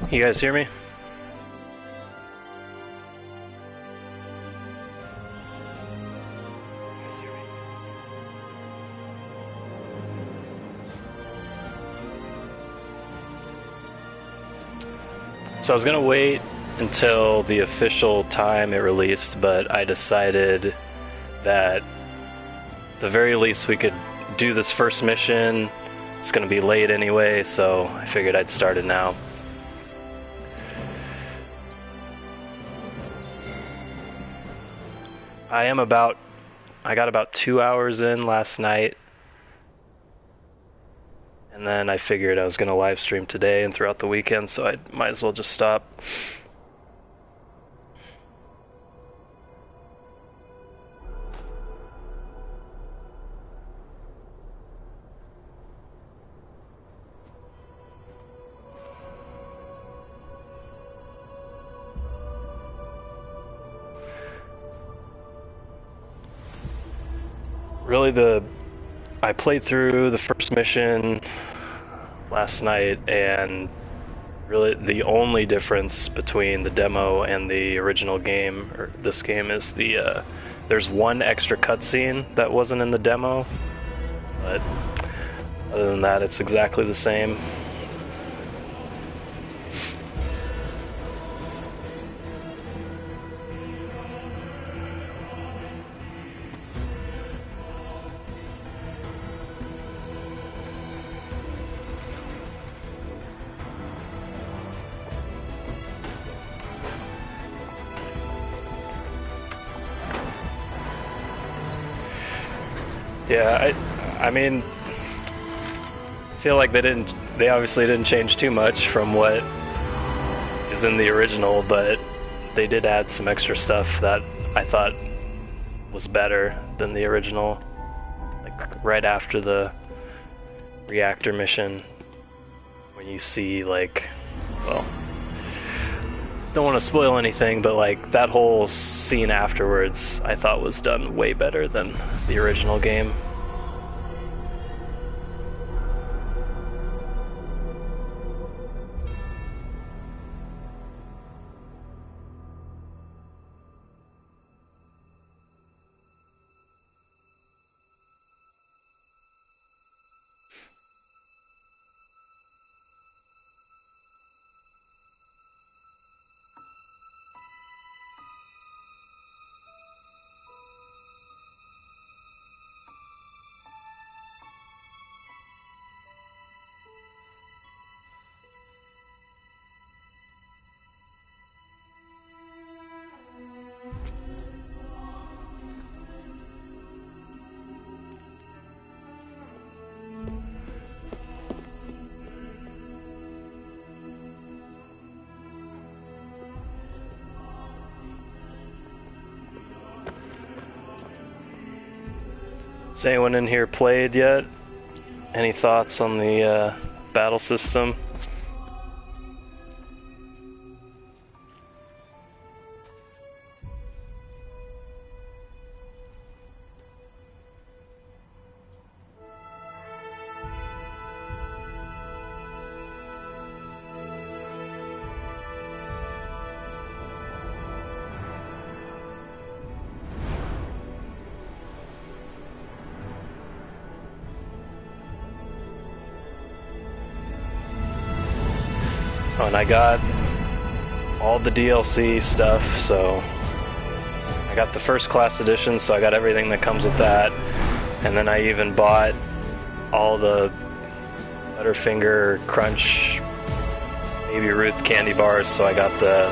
You guys hear me? So I was gonna wait until the official time it released, but I decided that the very least we could do this first mission. It's gonna be late anyway, so I figured I'd start it now. I got about 2 hours in last night, and then I figured I was gonna live stream today and throughout the weekend, so I might as well just stop. Really, I played through the first mission last night, and really the only difference between the demo and the original game, or this game, is there's one extra cutscene that wasn't in the demo, but other than that, it's exactly the same. Yeah, I mean, I feel like they obviously didn't change too much from what is in the original, but they did add some extra stuff that I thought was better than the original. Like right after the Reactor mission, when you see like, well, don't want to spoil anything, but like that whole scene afterwards I thought was done way better than the original game. Has anyone in here played yet? Any thoughts on the battle system? Oh, and I got all the DLC stuff, so I got the first class edition, so I got everything that comes with that. And then I even bought all the Butterfinger Crunch Baby Ruth candy bars, so I got the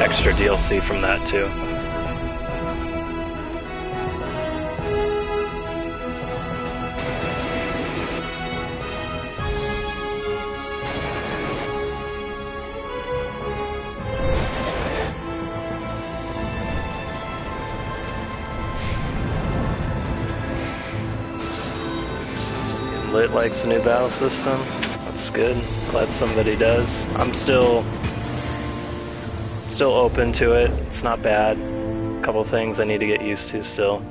extra DLC from that too. Lit likes the new battle system. That's good. Glad somebody does. I'm still open to it. It's not bad. A couple things I need to get used to still.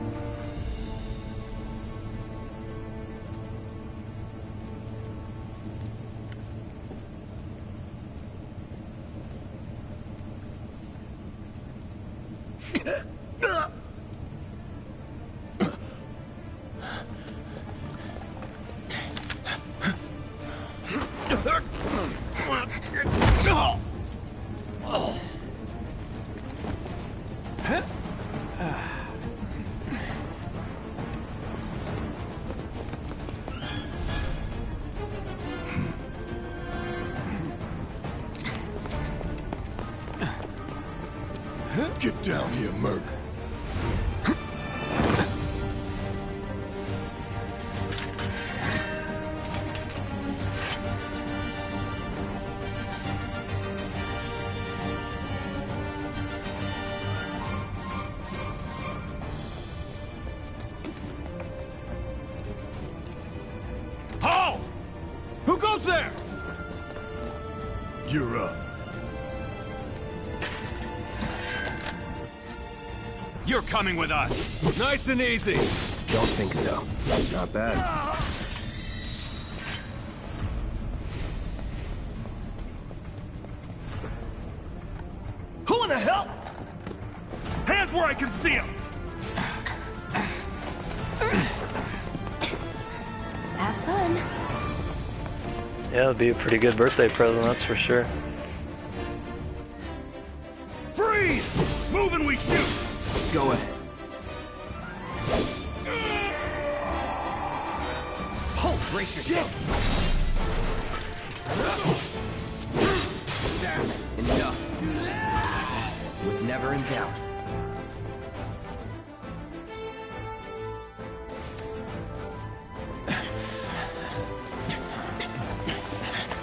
Get down here, Merc. Halt! Who goes there? You're up. You're coming with us. Nice and easy. Don't think so. Not bad. Who in the hell? Hands where I can see them. Have fun. Yeah, it'll be a pretty good birthday present, that's for sure. Freeze! Move and we shoot. Go ahead. Halt! Brace yourself. Enough. Was never in doubt.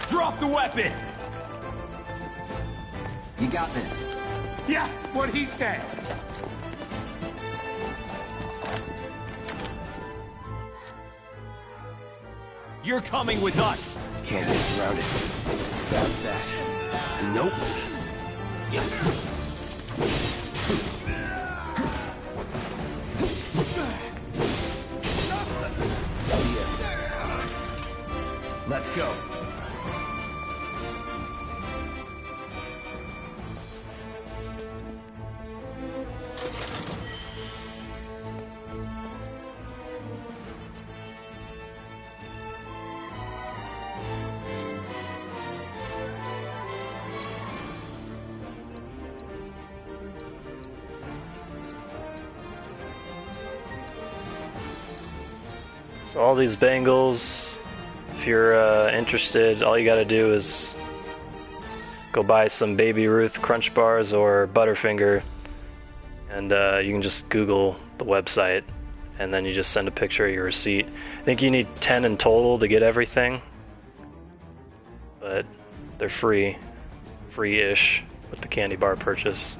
Drop the weapon. You got this. Yeah, what he said. You're coming with us. Can't get surrounded. Bounce that. Nope. Let's go. So all these bangles, if you're interested, all you gotta do is go buy some Baby Ruth Crunch Bars or Butterfinger, and you can just Google the website, and then you just send a picture of your receipt. I think you need 10 in total to get everything, but they're free-ish with the candy bar purchase.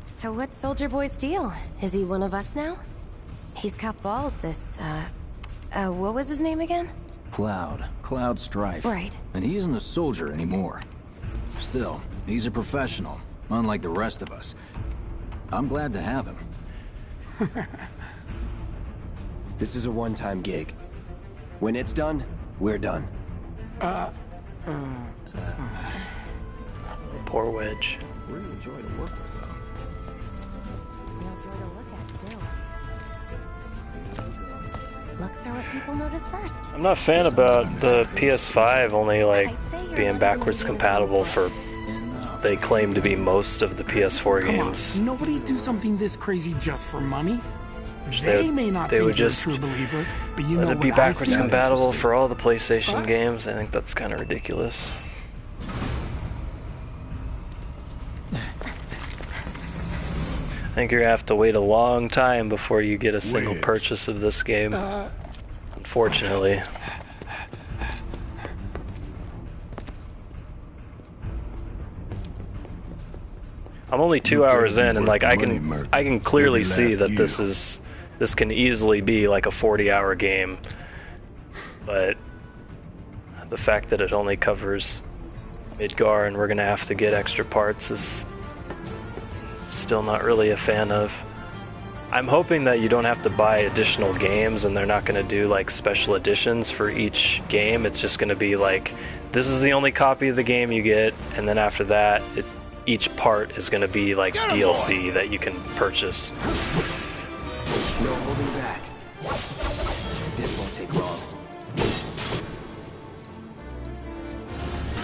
So what's Soldier Boy's deal? Is he one of us now? He's got balls, this, what was his name again? Cloud Strife. Right. And he isn't a soldier anymore. Still, he's a professional, unlike the rest of us. I'm glad to have him. This is a one-time gig. When it's done, we're done. Poor Wedge. Really enjoy to work with, though. Looks are what people notice first. I'm not a fan about the PS5 only like being backwards compatible for, they claim to be most of the PS4 Come games. on, nobody do something this crazy just for money. They may not they think would you're just a true believer, but you know let it what be I backwards think? compatible for all the PlayStation What? games. I think that's kind of ridiculous. I think you're gonna have to wait a long time before you get a single purchase of this game. Unfortunately. I'm only 2 hours in, and like I can clearly see that this can easily be like a 40-hour game. But the fact that it only covers Midgar and we're gonna have to get extra parts is still not really a fan of. I'm hoping that you don't have to buy additional games and they're not going to do like special editions for each game. It's just going to be like, this is the only copy of the game you get, and then after that, each part is going to be like DLC that you can purchase. No holding back. This won't take long.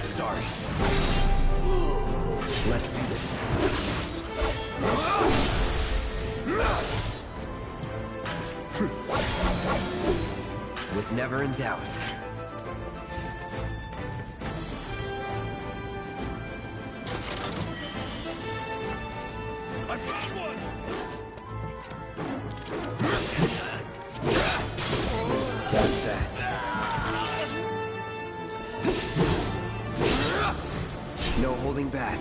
Sorry. Let's do this. Was never in doubt. I found one! That's that. No holding back.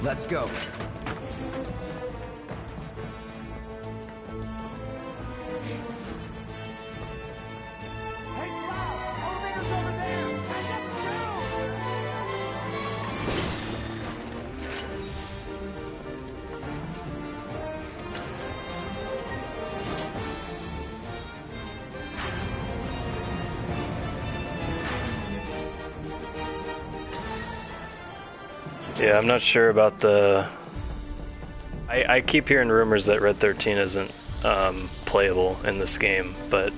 Let's go. Yeah, I'm not sure about the... I keep hearing rumors that Red 13 isn't playable in this game, but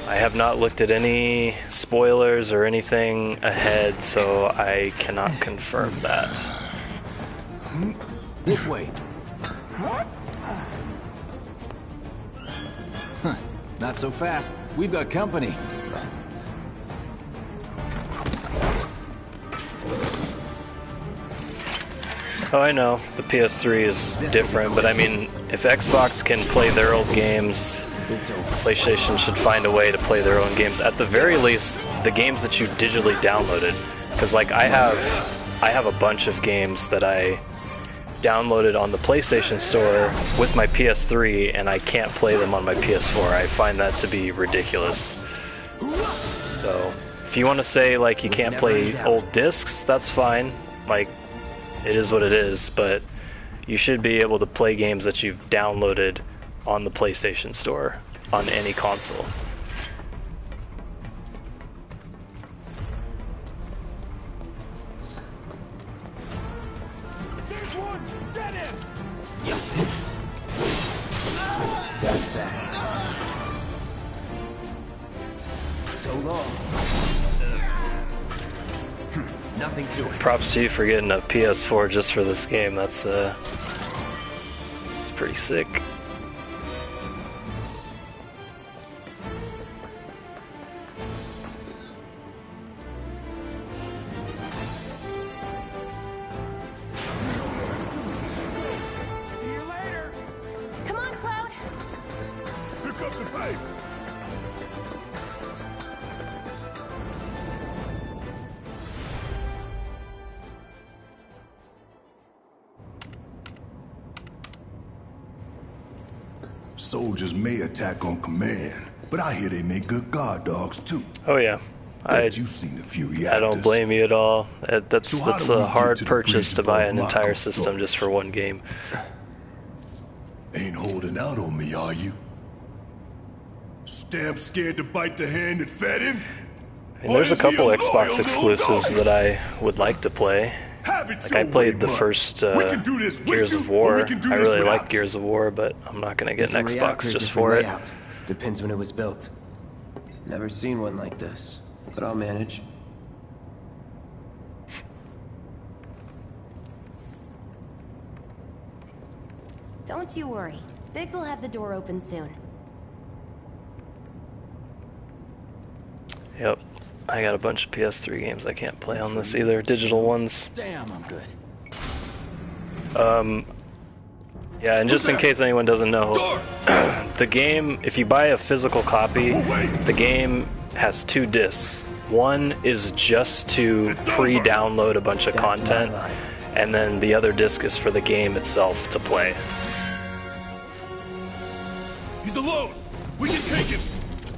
I have not looked at any spoilers or anything ahead, so I cannot confirm that. This way. Huh, not so fast. We've got company. Oh, I know, the PS3 is different, but I mean, if Xbox can play their old games, PlayStation should find a way to play their own games. At the very least, the games that you digitally downloaded. Because, like, I have a bunch of games that I downloaded on the PlayStation Store with my PS3, and I can't play them on my PS4. I find that to be ridiculous. So, if you want to say, like, you can't play old discs, that's fine. Like, it is what it is, but you should be able to play games that you've downloaded on the PlayStation Store on any console. There's one! Get him! That's that. So long. Nothing to it. Props to you for getting a PS4 just for this game. That's it's pretty sick. See you later! Come on, Cloud. Pick up the pace! Soldiers may attack on command, but I hear they make good guard dogs too. Oh yeah, You've seen a few reactors. I don't blame you at all. That's So how do we a get hard to the purchase bridge to buy above an entire Marco's system storage? just for one game. Ain't holding out on me, are you? Stamp scared to bite the hand that fed him? And there's a Or is he couple loyal Xbox little exclusives dog? that I would like to play. Have it Like your I played way, the Mud. first We can do this with Gears you, of or War. we can do I this really like without Gears of War, but I'm not gonna get an Different Xbox reactor, just different for it. layout. Depends when it was built. Never seen one like this, but I'll manage. Don't you worry. Biggs will have the door open soon. Yep. I got a bunch of PS3 games I can't play on this either. Digital ones. Damn, I'm good. Yeah, and just in case anyone doesn't know, the game, if you buy a physical copy, the game has 2 discs. One is just to pre-download a bunch of That's my content, line. and then the other disc is for the game itself to play. He's alone! We can take him!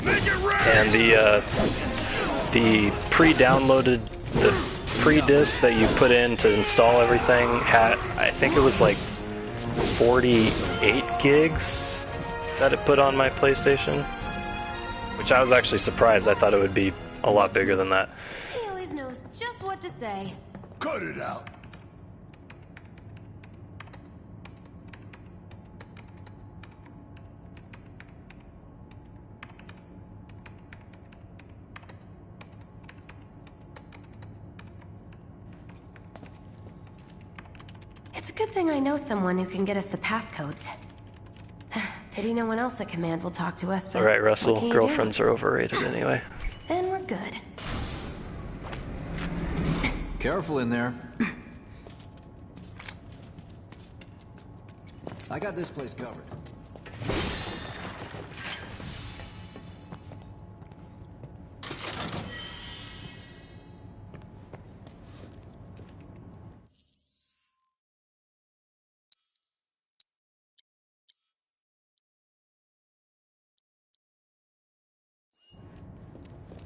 Make it rain! And the pre-downloaded, the pre-disc that you put in to install everything had, I think it was like 48 gigs that it put on my PlayStation. Which I was actually surprised. I thought it would be a lot bigger than that. He always knows just what to say. Cut it out. It's a good thing I know someone who can get us the passcodes. Pity no one else at command will talk to us, but All right, Russell. what can you Girlfriends are overrated anyway. do? And we're good. Careful in there. I got this place covered.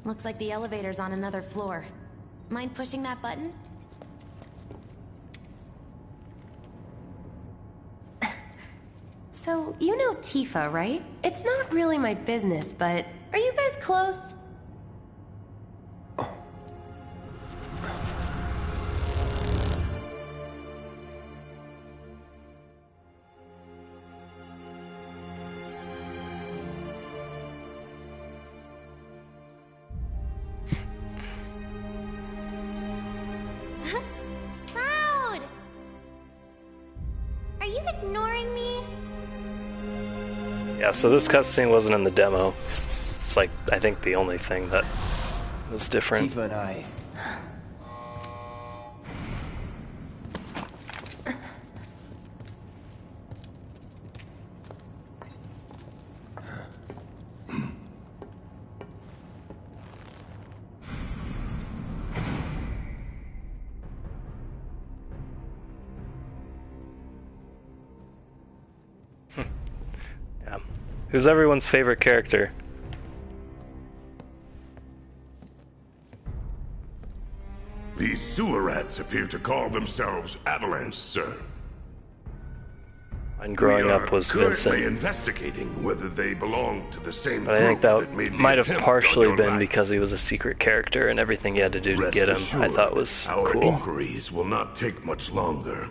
Looks like the elevator's on another floor. Mind pushing that button? So, you know Tifa, right? It's not really my business, but are you guys close? Cloud! Are you ignoring me? Yeah, so this cutscene wasn't in the demo. It's like, I think the only thing that was different. Tifa and I. Yeah. Who's everyone's favorite character? These sewer rats appear to call themselves Avalanche, sir. Mine growing up was currently Vincent. investigating whether they belong to the same But I think group that made the might have attempt on partially your been life. because he was a secret character and everything you had to do to Rest get him, I assured, thought was our cool. inquiries will not take much longer.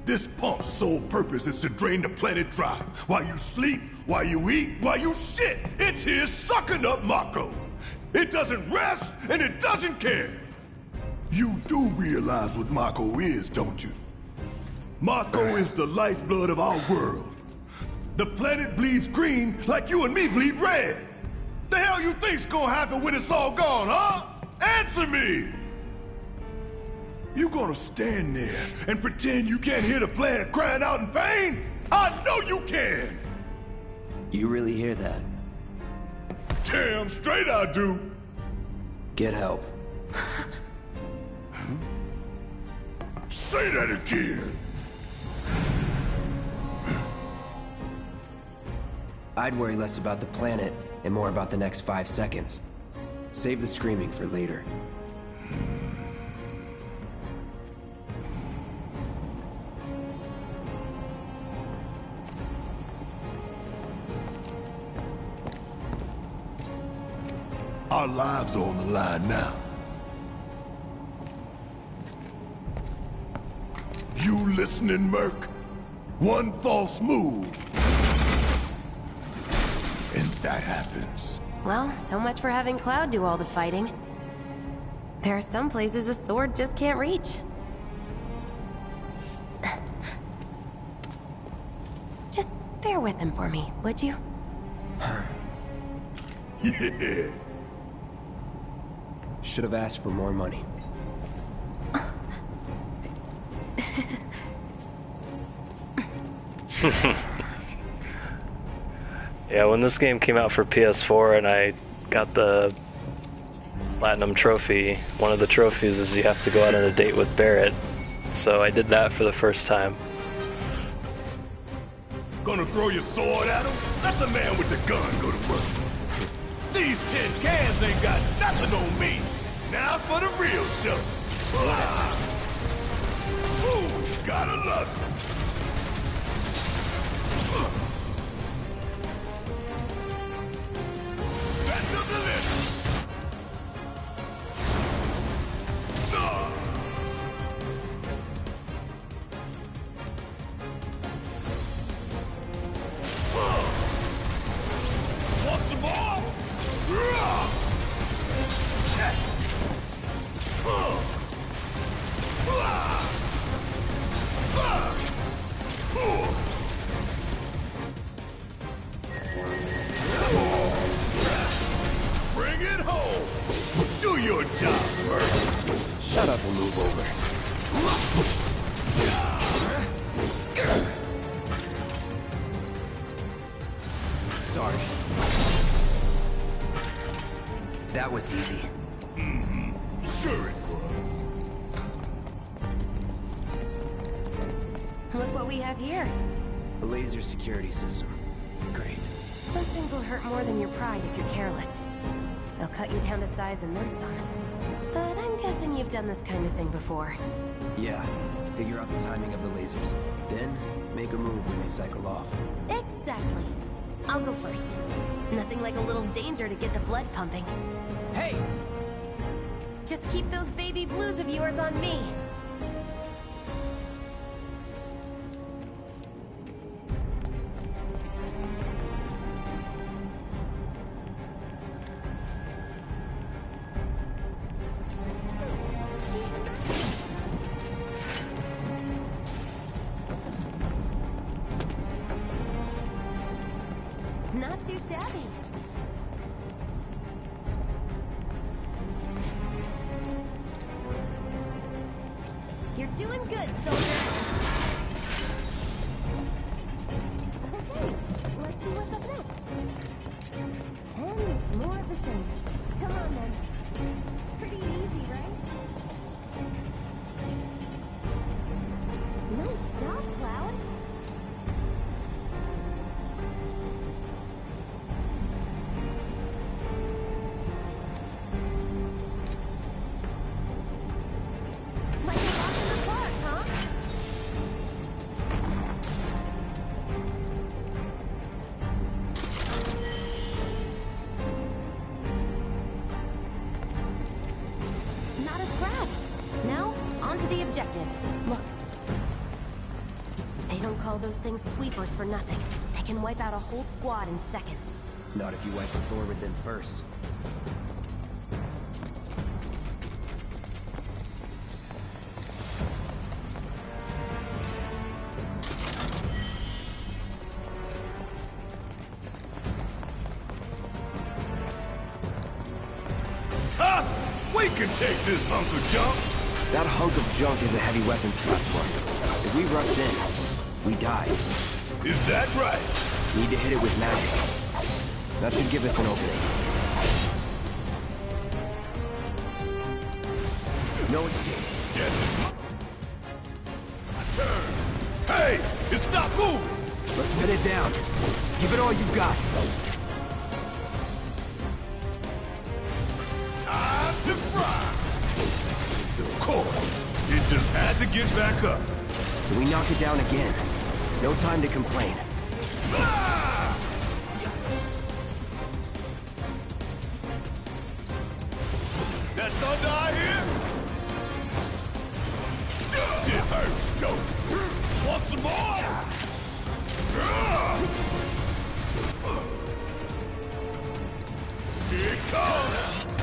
This pump's sole purpose is to drain the planet dry. While you sleep, while you eat, while you shit, it's here sucking up Mako. It doesn't rest, and it doesn't care. You do realize what Mako is, don't you? Mako is the lifeblood of our world. The planet bleeds green like you and me bleed red. The hell you think's gonna happen when it's all gone, huh? Answer me! You gonna stand there and pretend you can't hear the planet crying out in pain? I know you can! You really hear that? Damn straight I do! Get help. Say that again! I'd worry less about the planet and more about the next 5 seconds. Save the screaming for later. Our lives are on the line now. You listening, Merc? One false move. And that happens. Well, so much for having Cloud do all the fighting. There are some places a sword just can't reach. Just bear with him for me, would you? Yeah. Should have asked for more money. Yeah, when this game came out for PS4 and I got the Platinum Trophy, one of the trophies is you have to go out on a date with Barrett. So I did that for the first time. Gonna throw your sword at him? Let the man with the gun go to work. These tin cans ain't got nothing on me. Now for the real show. Ooh, gotta love it. That was easy. Sure it was. Look what we have here. A laser security system. Great. Those things will hurt more than your pride if you're careless. They'll cut you down to size and then some. But I'm guessing you've done this kind of thing before. Yeah. Figure out the timing of the lasers. Then, make a move when they cycle off. Exactly. I'll go first. Nothing like a little danger to get the blood pumping. Hey! Just keep those baby blues of yours on me. Not too shabby. You're doing good, soldier. Okay, let's see what's up next. And more of the same. Come on, then. Pretty easy, right? Nice job, Cloud. Like a walk in the park, huh? Not a scratch. Now, on to the objective. Look. They don't call those things sweepers for nothing. They can wipe out a whole squad in seconds. Not if you wipe the floor with them first. Ha! We can take this hunk of junk. That hunk of junk is a heavy weapons platform. If we rush in, we die. Is that right? Need to hit it with magic. That should give us an opening. No escape. Yes. My turn. Hey! It stopped moving! Let's pin it down. Give it all you got. Time to fry! Of course, it just had to get back up. So we knock it down again. No time to complain. Ah! That thunder I hear? Shit hurts, don't. Want some more? Here it comes.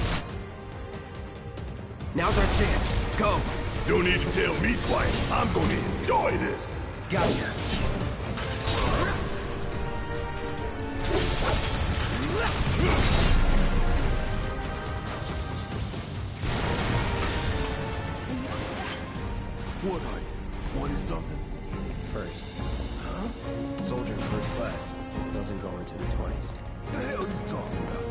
Now's our chance. Go. Don't need to tell me twice. I'm gonna enjoy this. Gotcha. What are you, 20-something? First. Huh? Soldier first class. Doesn't go into the 20s. The hell you talking about?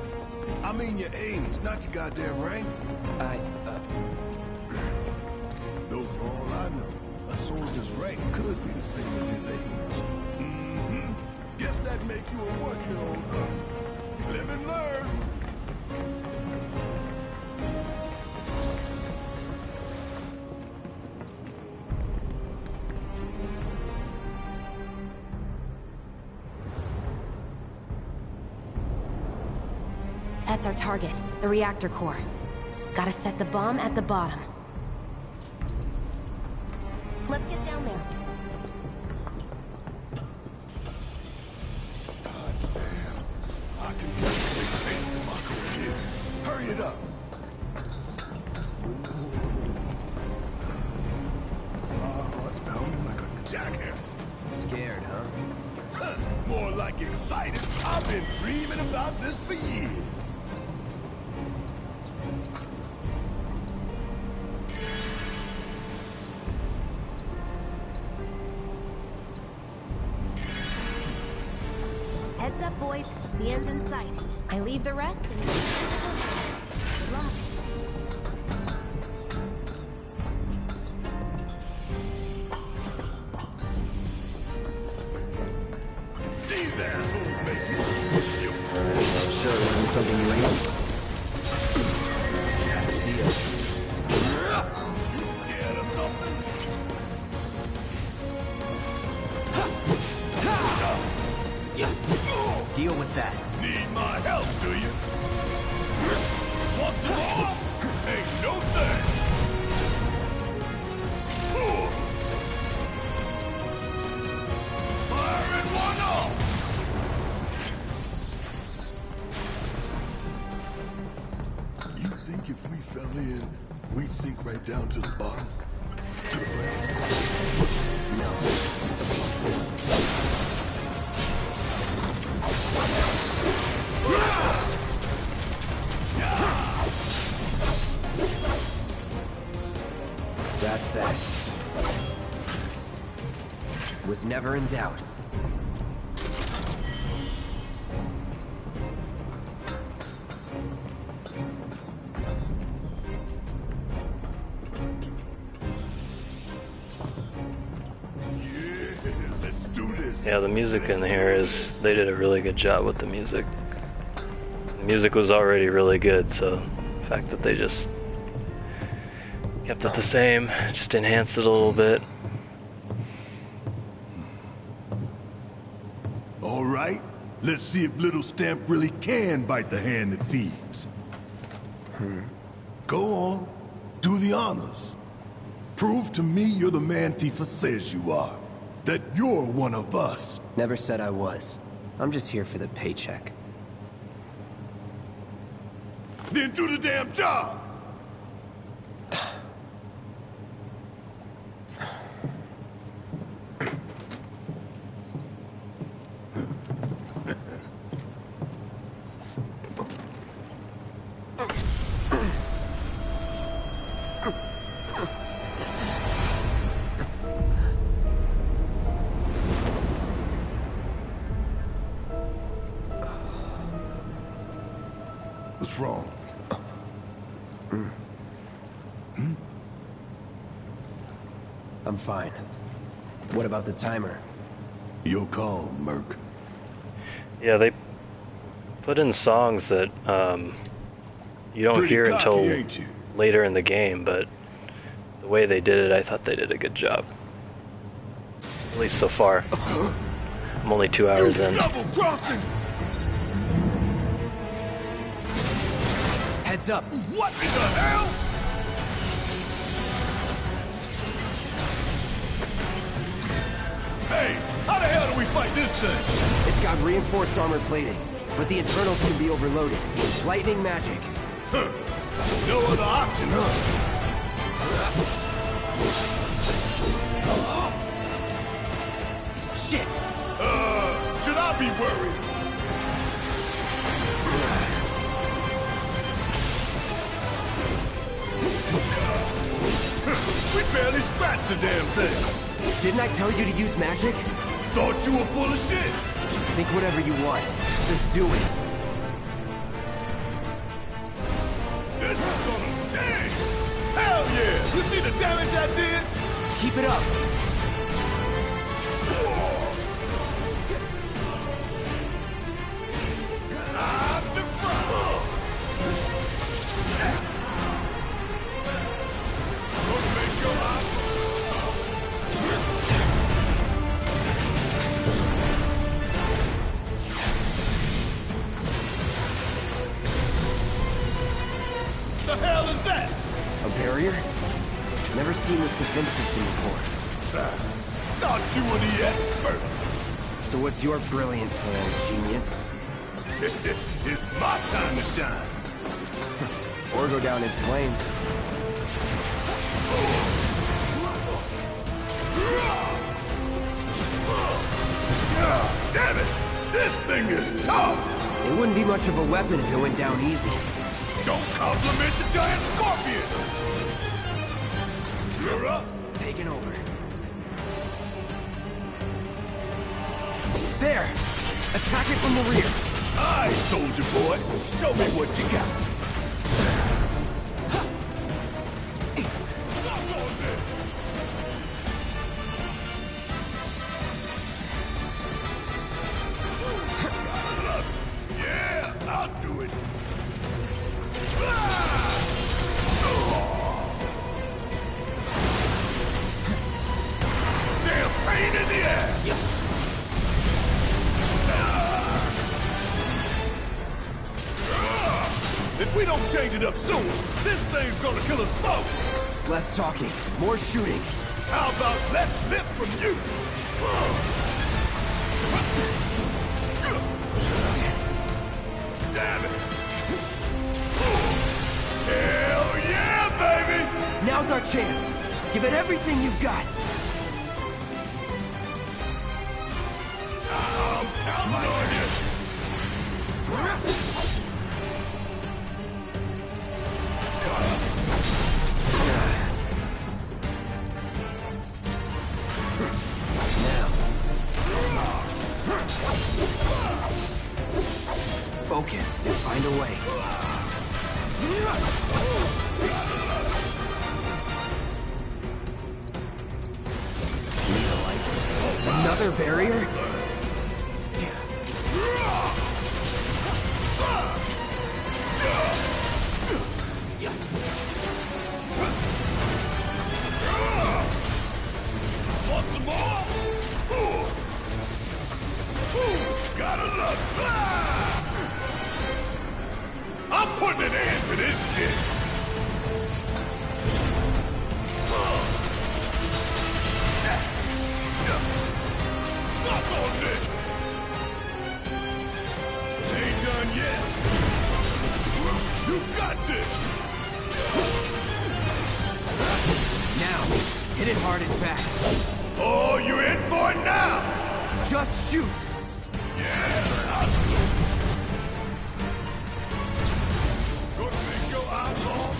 I mean your age, not your goddamn rank. Though for all I know, a soldier's rank could be the same as his age. Mm-hmm. Guess that make you a working old, huh? Live and learn. That's our target, the reactor core. Gotta set the bomb at the bottom. Let's get down there. God damn. I can get a big taste of Mako again. Hurry it up. Oh, it's pounding like a jackhammer. Scared, huh? More like excited. I've been dreaming about this for years. Heads up, boys. The end's in sight. I leave the rest and... luck. These assholes make me suspicious. Sure it wasn't something you ate? See ya. Scared of something? Deal with that. Need my help, do you? Want some more? Ain't no thing. Firing one off. You think if we fell in, we'd sink right down to the bottom? To the planet? That's that. Was never in doubt. Yeah, the music in here is, they did a really good job with the music. The music was already really good, so the fact that they just kept it the same, just enhanced it a little bit. All right, let's see if Little Stamp really can bite the hand that feeds. Go on, do the honors. Prove to me you're the man Tifa says you are. That you're one of us. Never said I was. I'm just here for the paycheck. Then do the damn job! What's wrong? I'm fine. What about the timer? Your call, Merc. Yeah, they put in songs that you don't Pretty hear cocky, until ain't you? later in the game, but the way they did it, I thought they did a good job. At least so far. I'm only 2 hours in. Double crossing! Heads up! What in the hell? Hey, how the hell do we fight this thing? It's got reinforced armor plating, but the internals can be overloaded. Lightning magic. Huh. No other option, huh? Shit! Should I be worried? We barely scratched the damn thing. Didn't I tell you to use magic? Thought you were full of shit. Think whatever you want. Just do it. This is gonna sting. Hell yeah! You see the damage I did? Keep it up. Time to fry. Gonna make your life. The hell is that? A barrier? Never seen this defense system before. Thought you were the expert. So what's your brilliant plan, genius? It's my time to shine. Or go down in flames. Damn it! This thing is tough! It wouldn't be much of a weapon if it went down easy. Don't compliment the giant scorpion! You're up! Taking over. There! Attack it from the rear! Aye, soldier boy! Show me what you got! If we don't change it up soon, this thing's gonna kill us both! Less talking, more shooting. How about less lip from you? Damn it! Hell yeah, baby! Now's our chance. Give it everything you've got. I'm counting on you! Focus and find a way. Another barrier? Want some more? Gotta love it. I'm putting an end to this shit. Fuck on this. Ain't done yet. You got this. Now, hit it hard and fast. Oh, you're in for it now. Just shoot. Yeah, I'll gonna make your eyeball.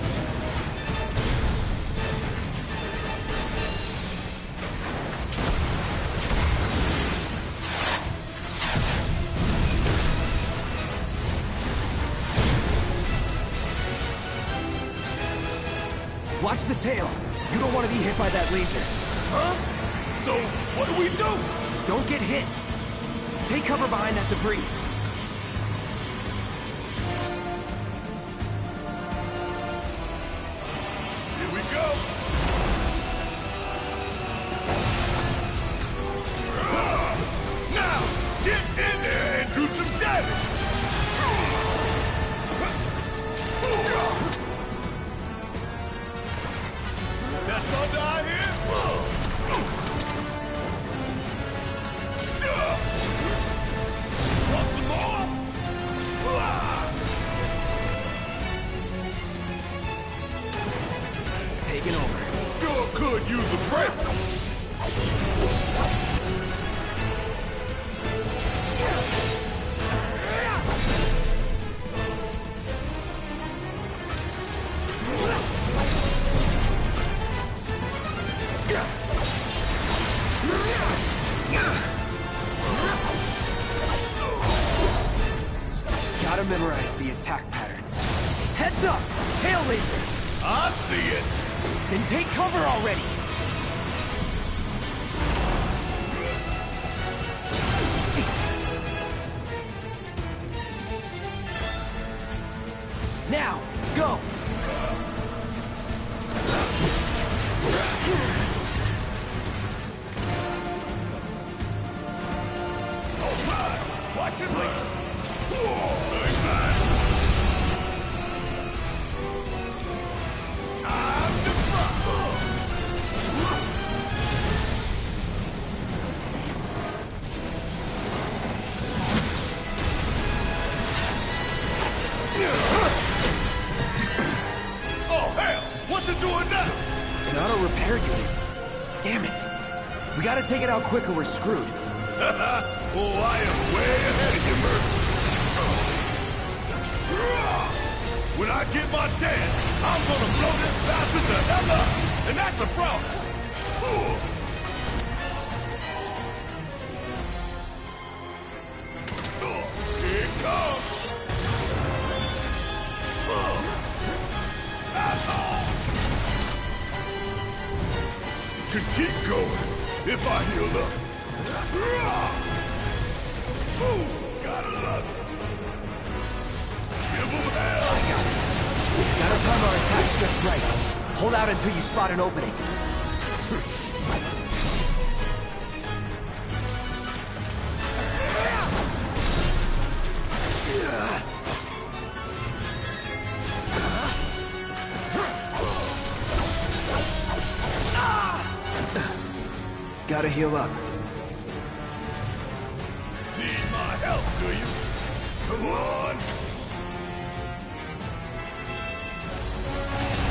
Watch the tail. You don't want to be hit by that laser. Huh? So, what do we do? Don't get hit. Take cover behind that debris. Here we go. Now, get in there and do some damage. That's all down here? Want some more? Taking over. Sure could use a break. Gotta memorize the attack patterns. Heads up! Tail laser! I see it. Then take cover already! Now, go! All right, watch it later. Repair unit. Damn it. We gotta take it out quick or we're screwed. Oh, I am way ahead of you, Murphy. When I get my chance, I'm gonna blow this bastard the hell up. And that's a promise. Here it comes. That's all. Could keep going if I heal up. Ooh, gotta love it. Give them hell. I got it. Gotta time our attacks just right. Hold out until you spot an opening. gotta heal up. Need my help, do you? Come on!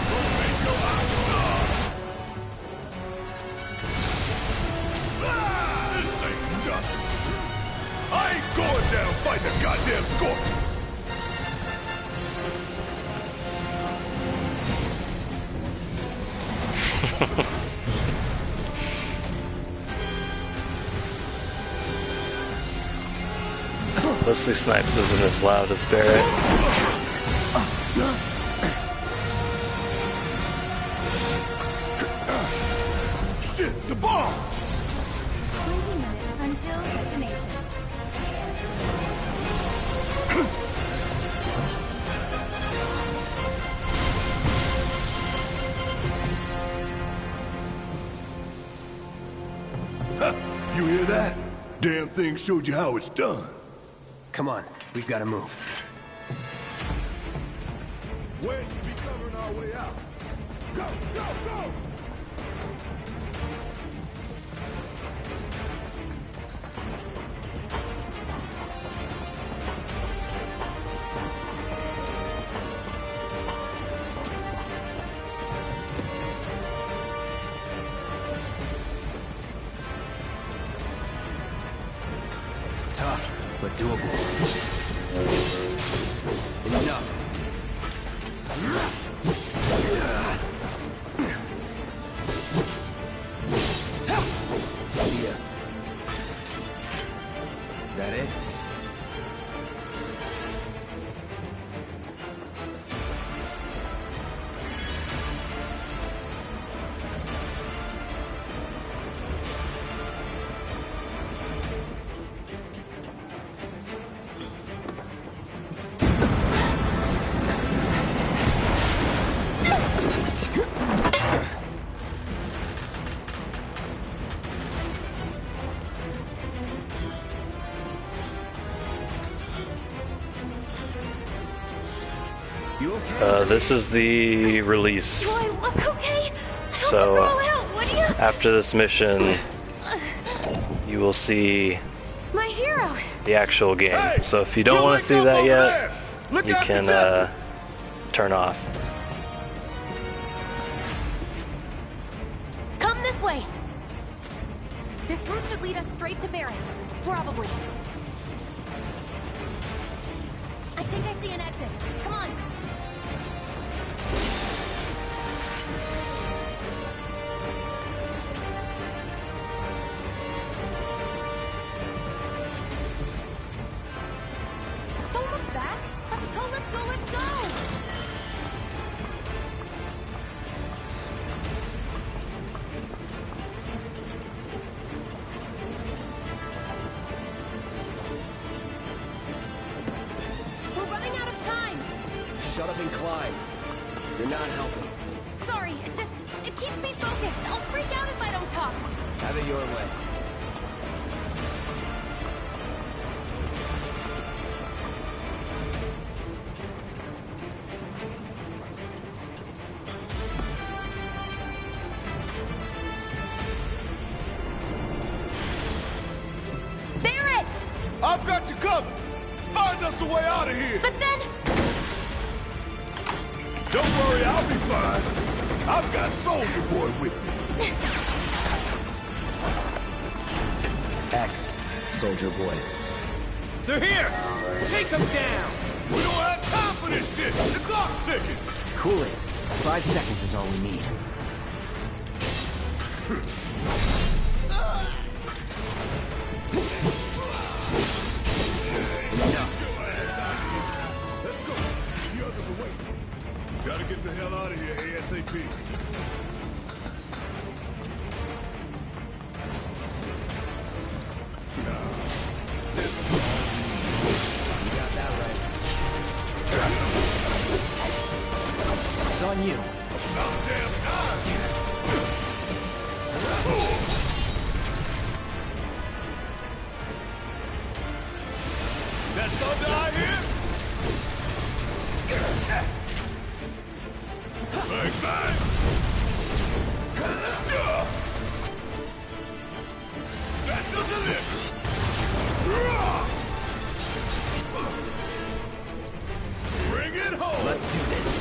Don't make your eyes stop! This ain't nothing! I ain't going down fighting the goddamn scorpion! Wesley Snipes isn't as loud as Barrett. Shit, the bomb! 20 minutes until detonation. Huh, you hear that? Damn thing showed you how it's done. Come on, we've gotta move. Wedge should be covering our way out. Go, go, go! Tough, but doable. Enough. See ya. That it? This is the release. Do I look okay? So, Roll out, would you? after this mission, you will see My hero. the actual game. Hey, So if you don't you want link to see up that over yet, there. Look you out can for Jesse. turn off. Come this way. This route should lead us straight to Barrett. Probably. I think I see an exit. Come on. Don't look back. Let's go, let's go, let's go! We're running out of time. Shut up and climb. You're not helping. Sorry, it keeps me focused. I'll freak out if I don't talk. Have it your way. Barrett! I've got you covered. Find us a way out of here. But then... Don't worry, I'll be fine. I've got Soldier Boy with me. X, Soldier Boy. They're here. Take them down. We don't have time for this shit. The clock's ticking. Cool it. 5 seconds is all we need. Let's go. The others are waiting. Gotta get the hell out of here ASAP. You got that right. It's on you. About damn time. That's thunder I hear? Bang, bang! Special delivery. Bring it home. Let's do this.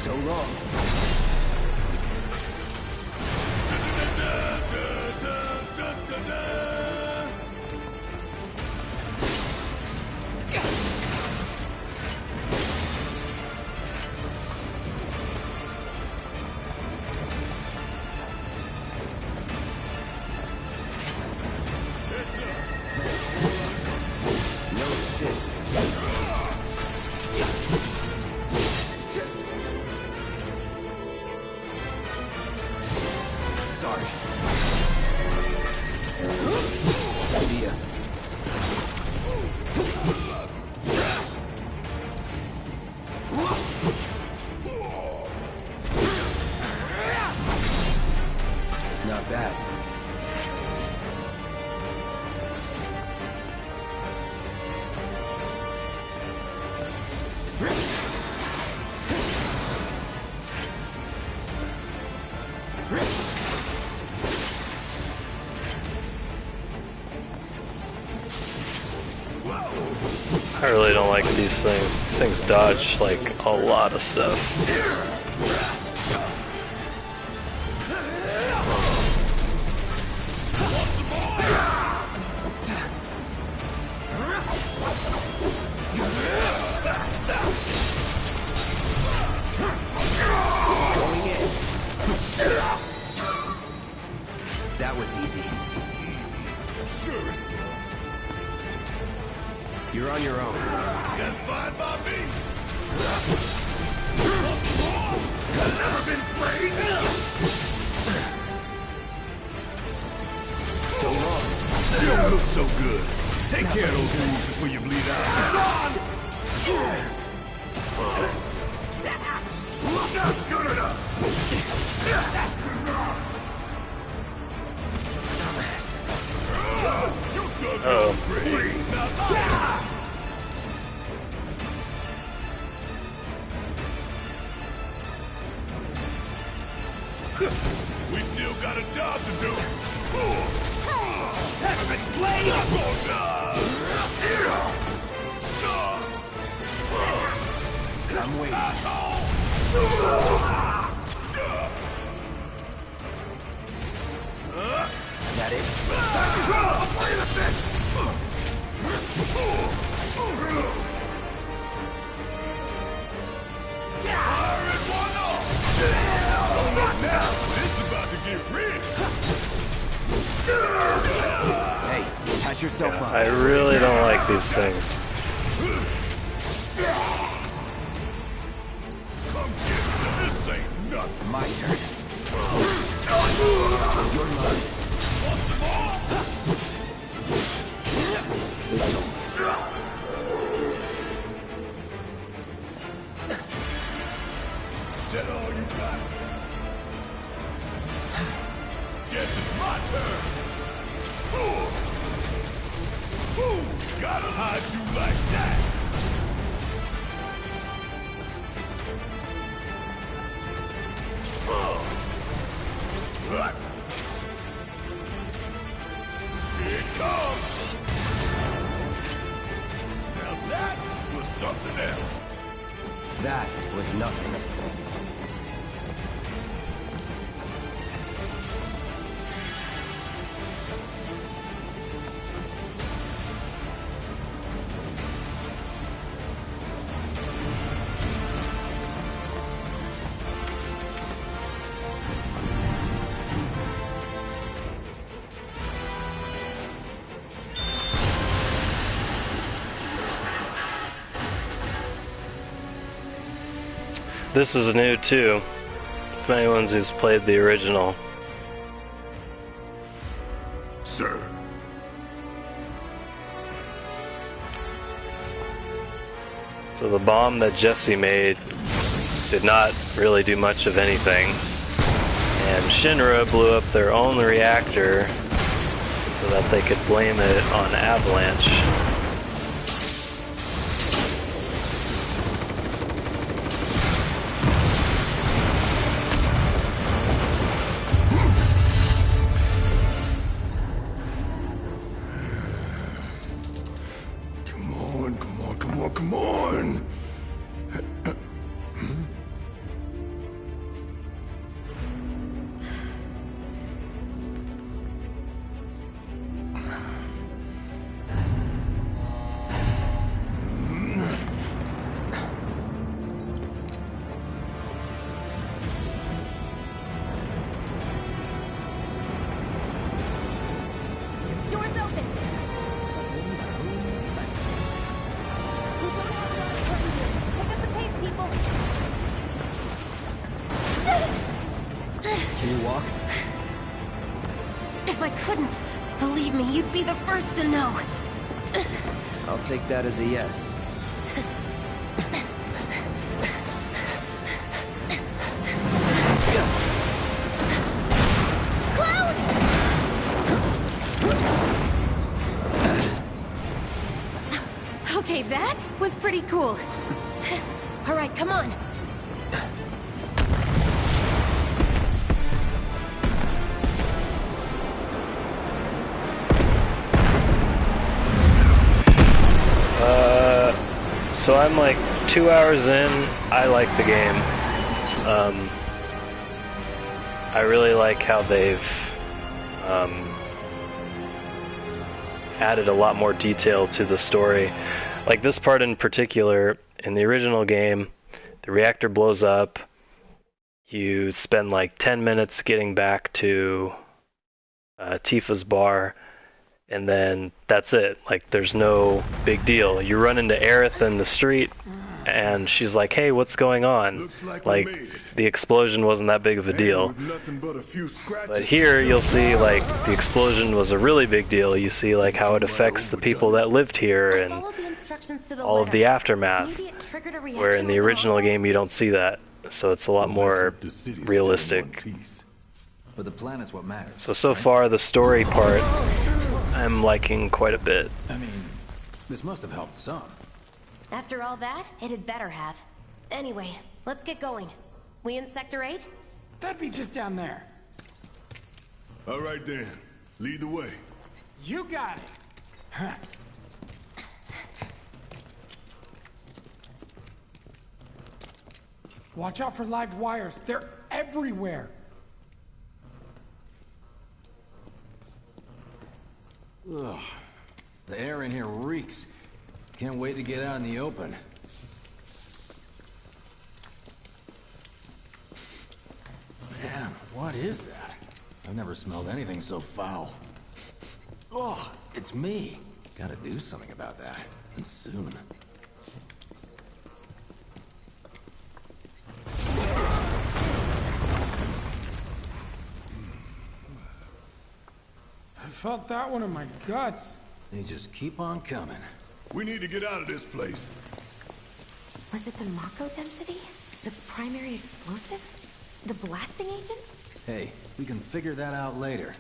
So long. No shit. Sorry. See ya. Not bad. I really don't like these things. These things dodge like a lot of stuff. Going in. That was easy. Sure. You're on your own. That's fine by me. I've never been played. So long. You don't look so good. Take care of those wounds before you bleed out. Not good enough. You done Oh. great. We still got a job to do. Haven't played. I'm waiting. That it? This is about to get rich. Hey, patch yourself up. I really don't like these things. Come get it. This ain't nothing. My turn. Your line. That all you got? Guess it's my turn. Gotta hide you like that. Here it comes. Now that was something else. That was nothing. This is new too. For anyone who's played the original. Sir, So the bomb that Jesse made did not really do much of anything. And Shinra blew up their own reactor so that they could blame it on Avalanche. Come on! Doors open. Pick up the pace, people. Can you walk? If I couldn't, believe me, you'd be the first to know. I'll take that as a yes. Okay, that was pretty cool. All right, come on. So I'm like 2 hours in. I like the game. I really like how they've added a lot more detail to the story. Like this part in particular, in the original game, the reactor blows up. You spend like 10 minutes getting back to Tifa's bar, and then that's it. Like, there's no big deal. You run into Aerith in the street, and she's like, hey, what's going on? Like the explosion wasn't that big of a deal. But here you'll see like the explosion was a really big deal. You see like how it affects the people that lived here and all of the aftermath, where in the original game you don't see that. So it's a lot more realistic. But the planet's what matters. So far the story part I'm liking quite a bit. I mean, this must have helped some. After all that, it had better have. Anyway, let's get going. We in Sector 8? That'd be just down there. All right then, lead the way. You got it. Huh. Watch out for live wires. They're everywhere. Ugh. The air in here reeks. Can't wait to get out in the open. Man, what is that? I've never smelled anything so foul. Oh, it's me. Gotta do something about that. And soon. I felt that one in my guts. They just keep on coming. We need to get out of this place. Was it the Mako density? The primary explosive? The blasting agent? Hey, we can figure that out later.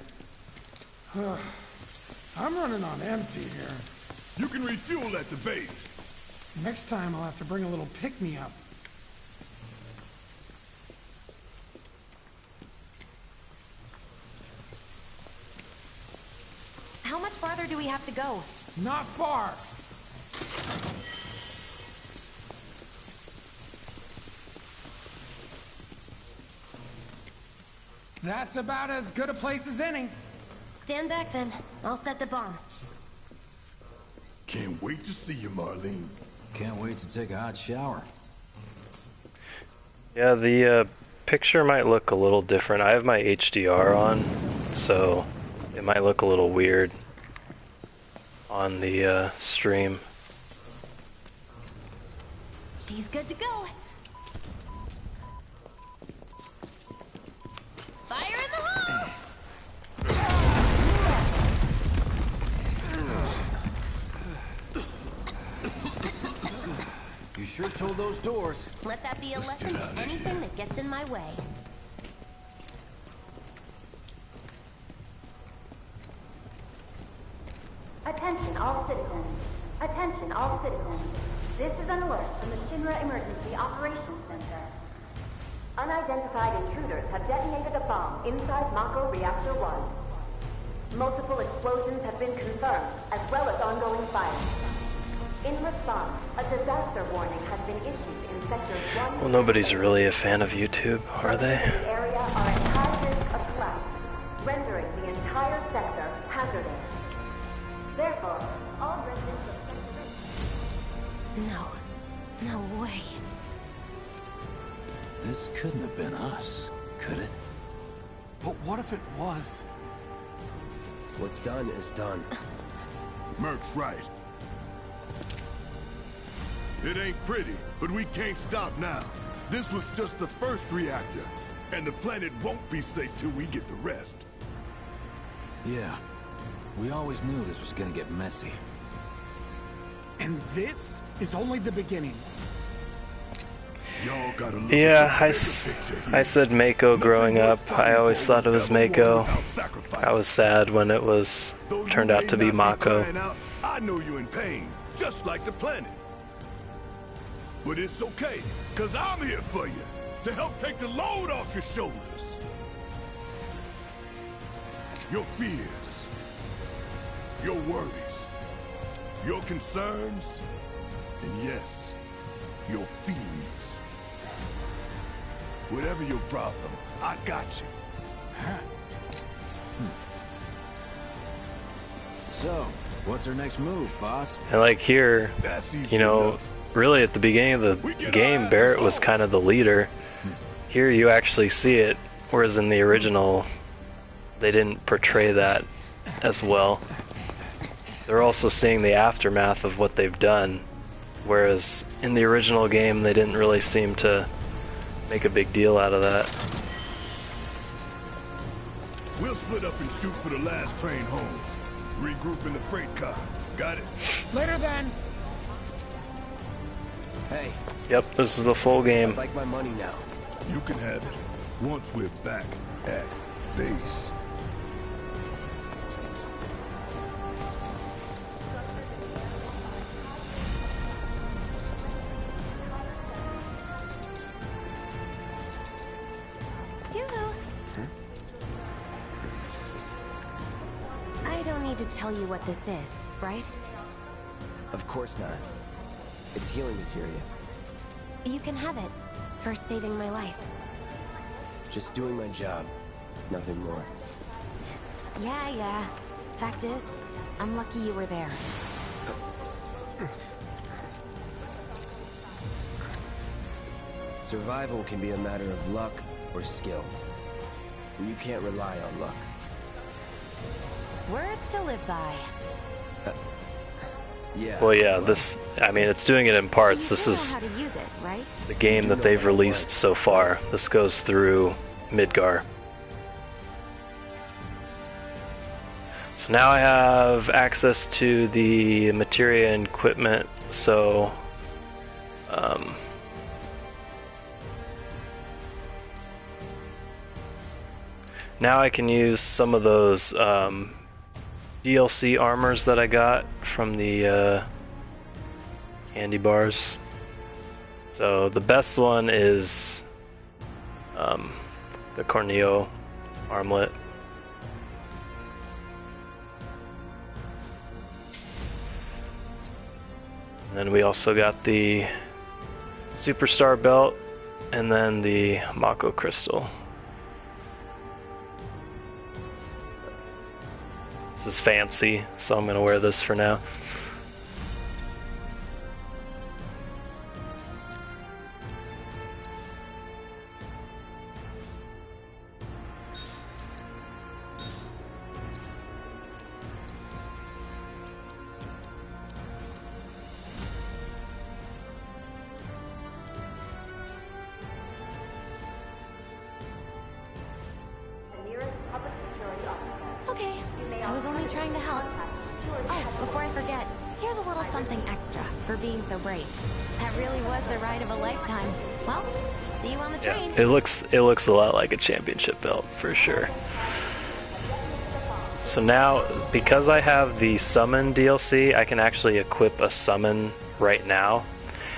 I'm running on empty here. You can refuel at the base. Next time I'll have to bring a little pick-me-up. How much farther do we have to go? Not far. That's about as good a place as any. Stand back then. I'll set the bomb. Can't wait to see you, Marlene. Can't wait to take a hot shower. Yeah, the picture might look a little different. I have my HDR on, so it might look a little weird on the stream. She's good to go. Fire in the hole! You sure told those doors. Let that be a lesson to anything that gets in my way. Attention all citizens. Attention all citizens. This is an alert from the Shinra Emergency Operations Center. Unidentified intruders have detonated a bomb inside Mako Reactor 1. Multiple explosions have been confirmed, as well as ongoing fire. In response, a disaster warning has been issued in sectors 1. Well, nobody's really a fan of YouTube, are they? The area are at high risk of collapse, rendering the entire sector hazardous. Therefore, all residents of No way. This couldn't have been us, could it? But what if it was? What's done is done. Merc's right. It ain't pretty, but we can't stop now. This was just the first reactor, and the planet won't be safe till we get the rest. Yeah. We always knew this was gonna get messy. And this is only the beginning. Y'all gotta look Yeah, at the bigger picture here. I said Mako growing up. I always thought it was Mako. I was sad when it was Though you turned out may to be not Mako. crying out, I know you're in pain, just like the planet. But it's okay, cause I'm here for you, to help take the load off your shoulders. Your fears, your worries, your concerns, and yes, your feelings. Whatever your problem, I got you. So, what's our next move, boss? And like here, That's easy you know, enough. really at the beginning of the game, Barrett was kind of the leader. Here you actually see it, whereas in the original, they didn't portray that as well. They're also seeing the aftermath of what they've done, whereas in the original game, they didn't really seem to make a big deal out of that. We'll split up and shoot for the last train home. Regroup in the freight car. Got it? Later then. Hey, Yep, this is the full I'd game. like my money now. You can have it once we're back at base. Yoo-hoo. I don't need to tell you what this is, right? Of course not. It's healing materia. You can have it for saving my life. Just doing my job. Nothing more. Yeah. Fact is, I'm lucky you were there. Survival can be a matter of luck or skill. And you can't rely on luck. Words to live by. Yeah. Well, yeah, this, I mean, it's doing it in parts. This You is know how to use it, right? the game that they've released so far. This goes through Midgar. So now I have access to the materia and equipment, so now I can use some of those DLC armors that I got from the candy bars. So the best one is the Corneo armlet. And then we also got the Superstar belt and then the Mako crystal. This is fancy, so I'm going to wear this for now. the nearest public security officer. Okay, You may I was also only trying to help. contact security Oh, before I forget, something extra for being so brave. That really was the ride of a lifetime. Well, see you on the train. It looks a lot like a championship belt for sure. So now, because I have the summon DLC, I can actually equip a summon right now.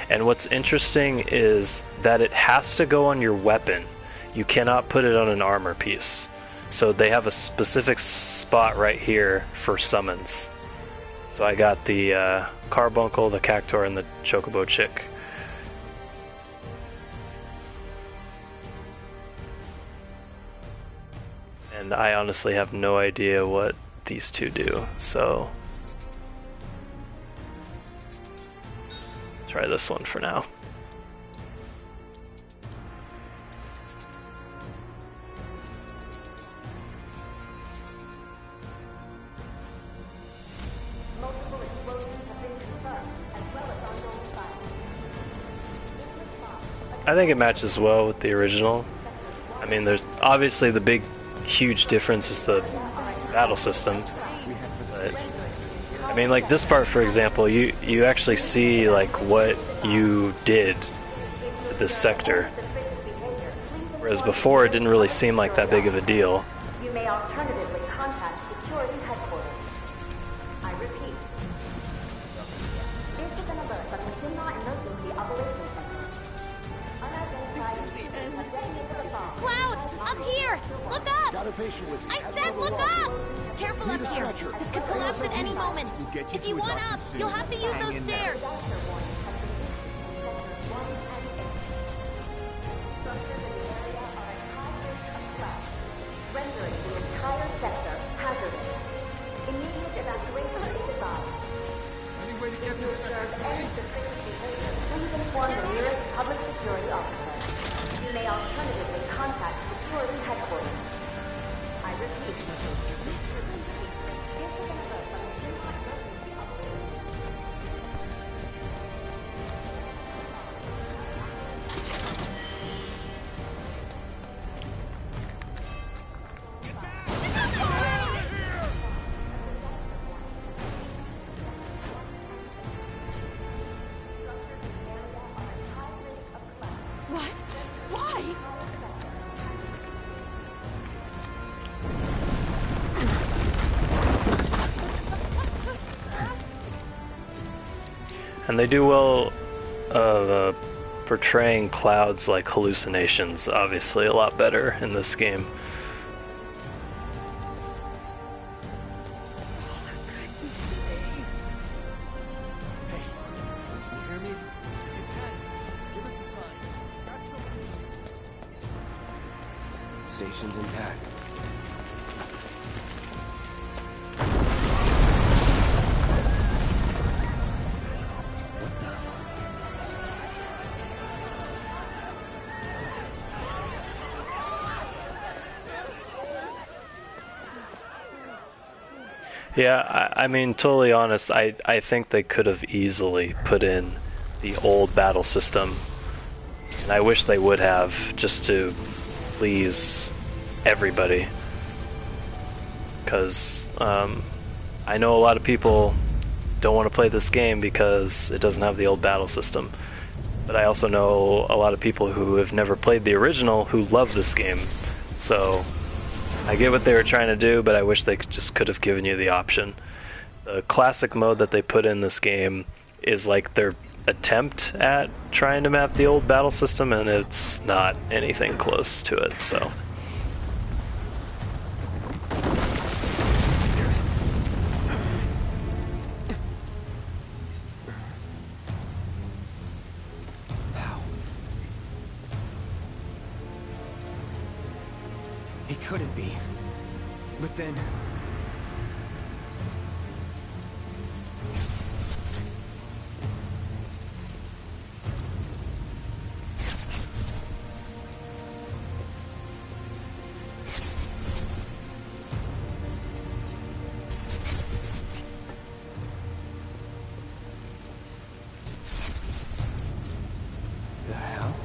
And what's interesting is that it has to go on your weapon. You cannot put it on an armor piece. So they have a specific spot right here for summons. So I got the Carbuncle, the Cactuar, and the Chocobo Chick. And I honestly have no idea what these two do, so try this one for now. Multiple explosions have been confirmed, as well as ongoing fire. In response, I think it matches well with the original. I mean, there's obviously the big, huge difference is the battle system. But, I mean, like this part, for example, you actually see like what you did to this sector, whereas before it didn't really seem like that big of a deal. you may alternatively contact security headquarters. I repeat. This is an alert from the Shinra Emergency Operations Center. Unidentified intruders have detonated a bomb. Cloud! Up here! Look up! Got a patient with me. I said look up! Careful up here. This could collapse at any moment. If you want up, you'll have to use those stairs. Rendering the entire sector hazardous. Immediate evacuation is advised. Any way to get this Observe any suspicious behavior, please inform the nearest public security officer. You may alternatively contact security headquarters. I repeat. This is an alert from the Shinra Emergency Operations Center. What? Why? And they do well portraying clouds like hallucinations, obviously a lot better in this game. Hey, can you hear me? If you can, give us a sign. Station's intact. What the? Yeah, I mean, totally honest, I think they could have easily put in the old battle system. And I wish they would have, just to please everybody. Because I know a lot of people don't want to play this game because it doesn't have the old battle system. But I also know a lot of people who have never played the original who love this game. So I get what they were trying to do, but I wish they just could have given you the option. The classic mode that they put in this game is like their attempt at trying to map the old battle system, and it's not anything close to it, so. It couldn't be. But then... The hell?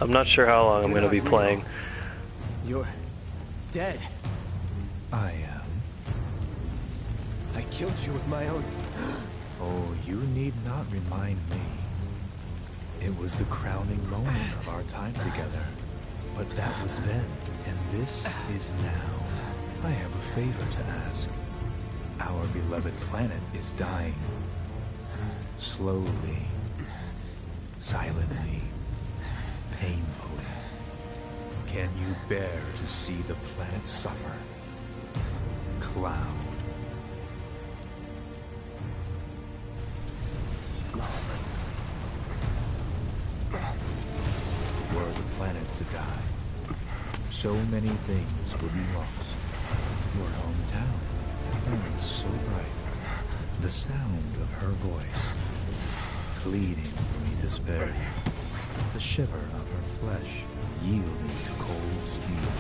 I'm not sure how long I'm going to be playing. You're dead. I am. I killed you with my own... Oh, you need not remind me. It was the crowning moment of our time together. But that was then, and this is now. I have a favor to ask. Our beloved planet is dying. Slowly. Silently. Painfully. Can you bear to see the planet suffer? Cloud. Were the planet to die, so many things would be lost. Your hometown burned so bright. The sound of her voice, pleading for me to spare you. The shiver of her flesh, yielding to cold steel.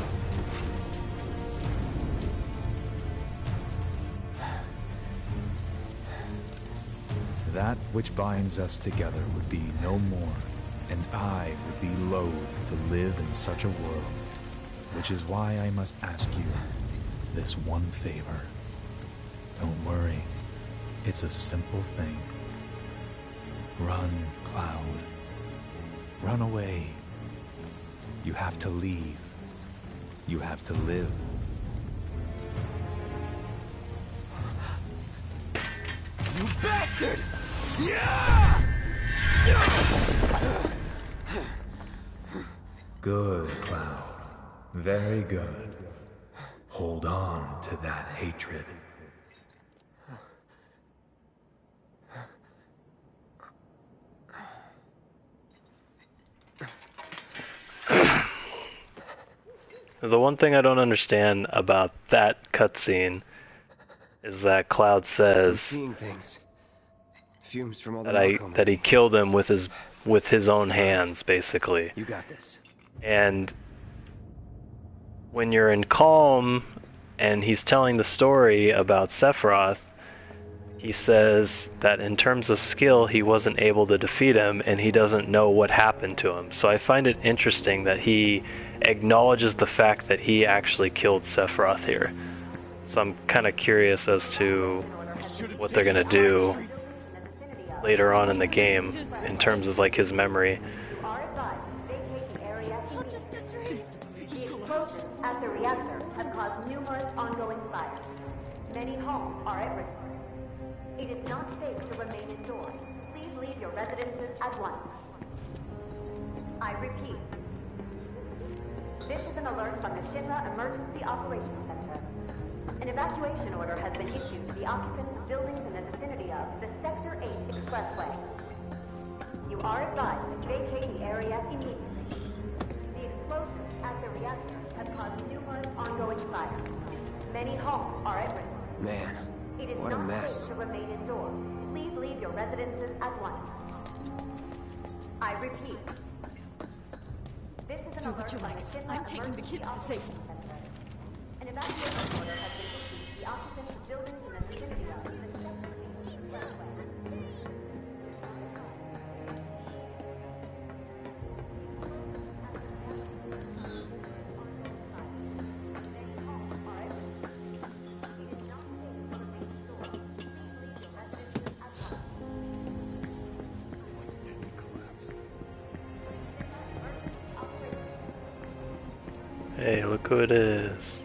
That which binds us together would be no more, and I would be loath to live in such a world, which is why I must ask you this one favor. Don't worry, it's a simple thing. Run, Cloud. Run away. You have to leave. You have to live. You bastard! Yeah! Good, Cloud. Very good. Hold on to that hatred. The one thing I don't understand about that cutscene is that Cloud says Seeing things. Fumes from all the that he killed him with his own hands, basically. You got this. And when you're in Calm and he's telling the story about Sephiroth, he says that in terms of skill he wasn't able to defeat him and he doesn't know what happened to him. So I find it interesting that he acknowledges the fact that he actually killed Sephiroth here. So I'm kind of curious as to what they're going to do later on in the game in terms of like his memory. The explosions at the reactor have caused numerous ongoing fires. Many homes are at risk. It is not safe to remain indoors. Please leave your residences at once. I repeat. This is an alert from the Shinra Emergency Operations Center. An evacuation order has been issued to the occupants of buildings in the vicinity of the Sector 8 Expressway. You are advised to vacate the area immediately. The explosions at the reactor have caused numerous ongoing fires. Many homes are at risk. Man, It is what a not mess. safe to remain indoors. Please leave your residences at once. I repeat. This is an alert from the Shinra Emergency Operations Center. An evacuation order has been issued to the occupants of buildings in the vicinity of the Sector 8 Expressway. Hey, look who it is.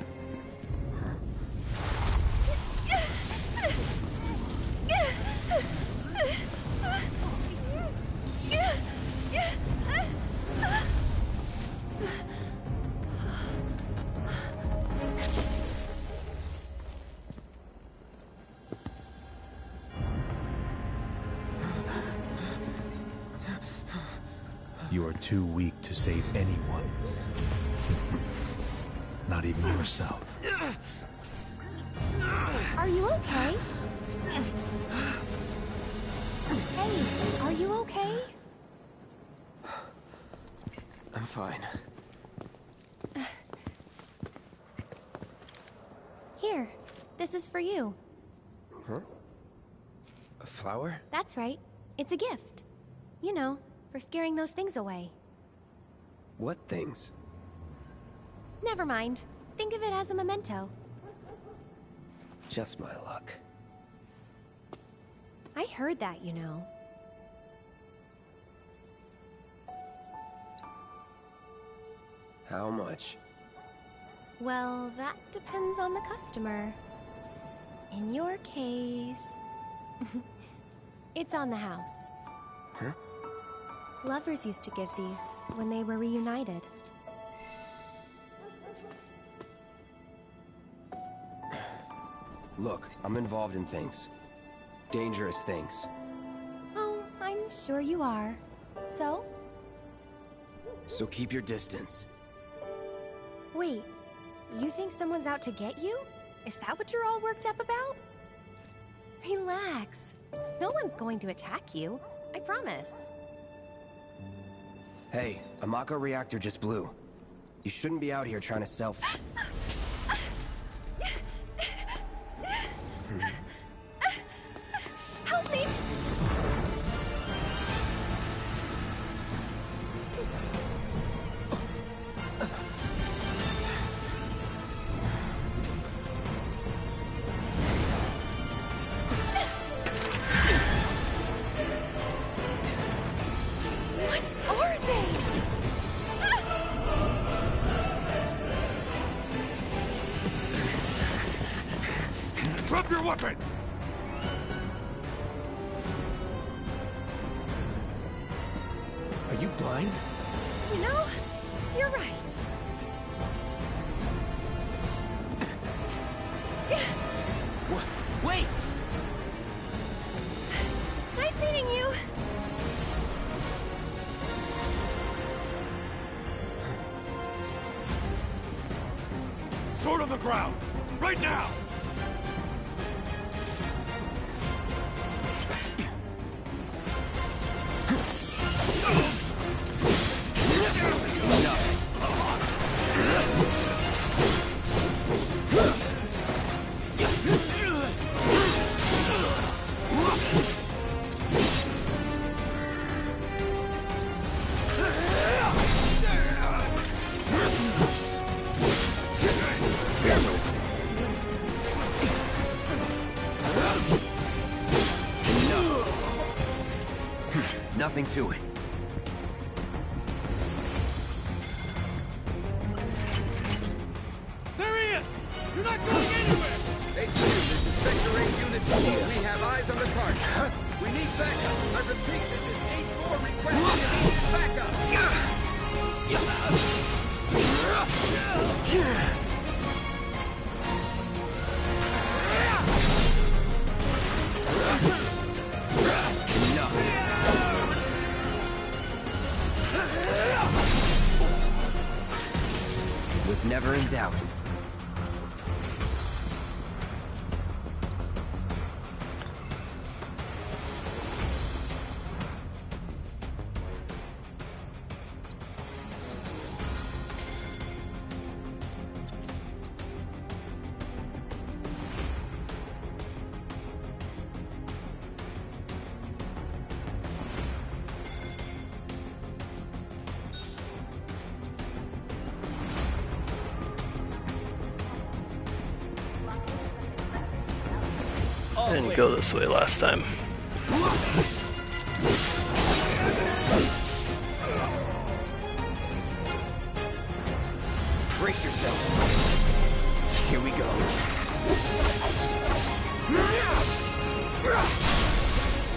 You are too weak to save anyone. Not even yourself. Are you okay? Hey, are you okay? I'm fine. Here, this is for you. Huh? A flower? That's right. It's a gift. You know, for scaring those things away. What things? Never mind. Think of it as a memento. Just my luck. I heard that, you know. How much? Well, that depends on the customer. In your case... it's on the house. Huh? Lovers used to give these when they were reunited. Look, I'm involved in things. Dangerous things. Oh, I'm sure you are. So? So keep your distance. Wait, you think someone's out to get you? Is that what you're all worked up about? Relax. No one's going to attack you. I promise. Hey, a Mako reactor just blew. You shouldn't be out here trying to self... Help me! What are they? Drop your weapon! Are you blind? You know, you're right. Wait! Nice meeting you. Sword on the ground! Right now! Nothing to it. There he is! You're not going anywhere! HQ, this is Sector 8 Unit 4. We have eyes on the target. Huh? We need backup. I repeat, this is 8-4 requesting backup. Was never in doubt. I didn't go this way last time. Brace yourself. Here we go.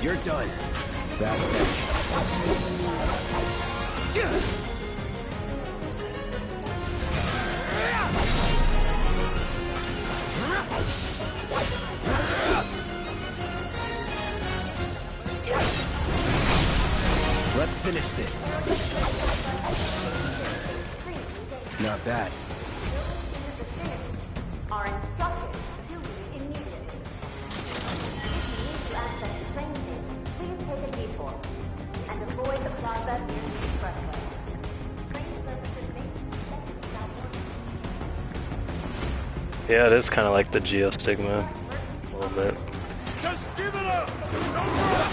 You're done. That's it. Let's finish this. Not bad. Are instructed to leave immediately. If you need to access the train station, please take a detour and avoid the plaza near the expressway. Train services may be suspended without warning. Yeah, it is kind of like the geostigma a little bit. Just give it up! No run!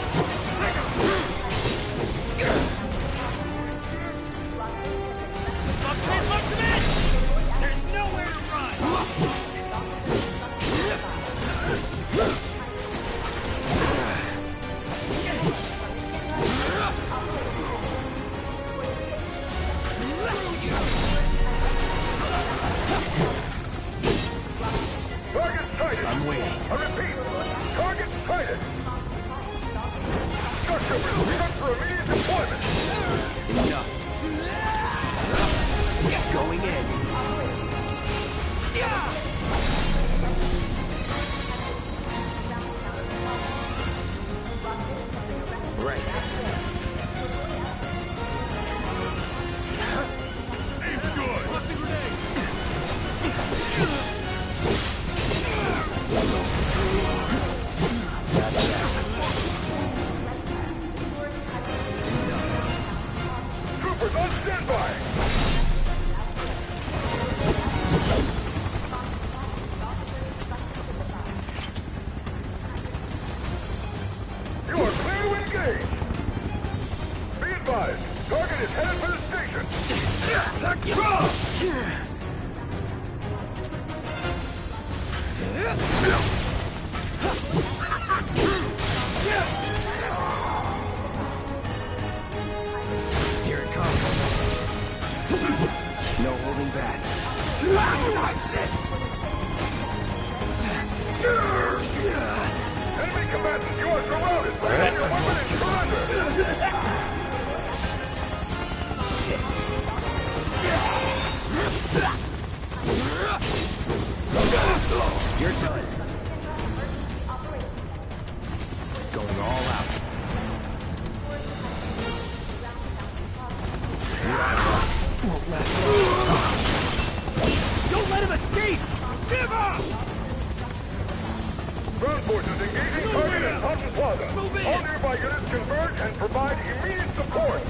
There's nowhere to run! Target sighted! I'm waiting. I repeat, target sighted! Structure will be set for immediate deployment! Enough. Going in. Right. Aim good! Tossing grenade! Troopers on standby! You are clear to engage! Be advised, target is headed for the station! Here it comes. No holding back. Enemy combatants, you are surrounded! Have your weapon and surrender! You're done. Going all out. Won't last long. Don't let him escape! Give up! Ground forces engaging target at Houghton Plaza. Move in! All nearby units converge and provide immediate support.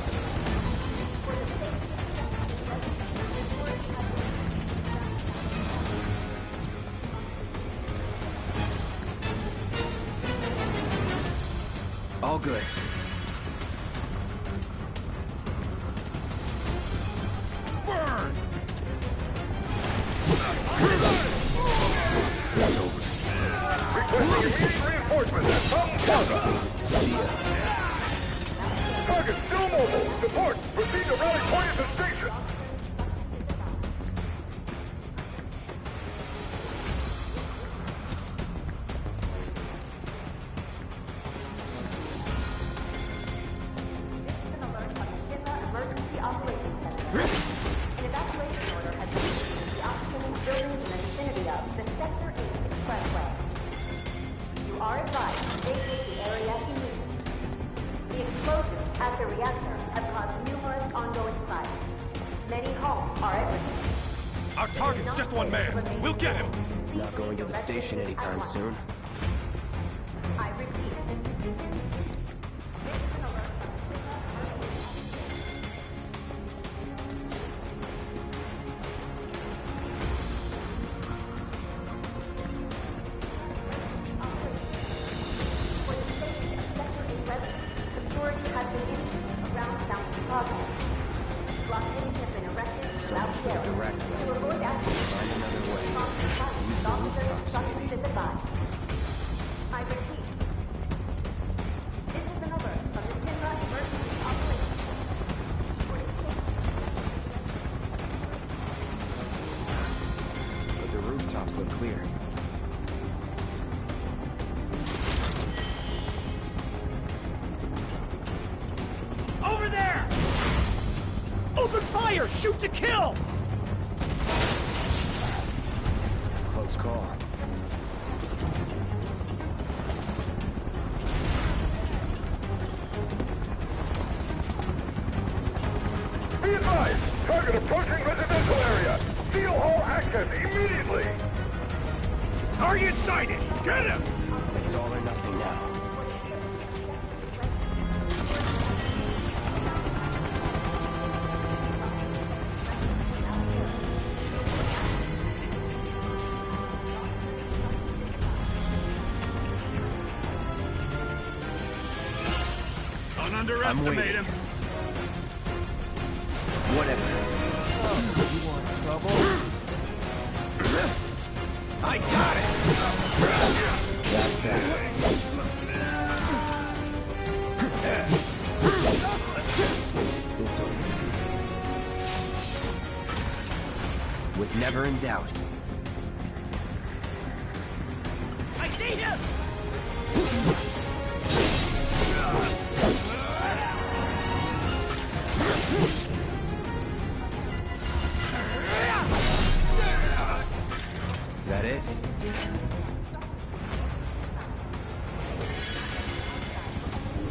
All good. Burn! It's over. Requesting immediate reinforcements at Houghton Plaza. Target still mobile. Support. Proceed to rally point at the station. Emergency Operations Center. An evacuation order has been issued to the oxygen buildings in the vicinity of the Sector 8 Expressway. You are advised to vacate the area immediately. The explosions at the reactor have caused numerous ongoing fires. Many homes are at risk. Our target's just one man. We'll get him. Not going to the station anytime soon. I repeat. This is an alert from security has been issued around South Chicago. Blockades have been erected So throughout much the for area. direct. To avoid accidents, Find another way. officers instructions is advised. I repeat. This is an alert from the Tifa Emergency Operations But the rooftops look clear. Over there! Open fire! Shoot to kill! Close call. Be advised, target approaching residential area. Seal all access immediately. Target sighted! Get him! It's all or nothing now. Don't underestimate him. Whatever. I got it! That's that. It's over. Was never in doubt. I see him! That it?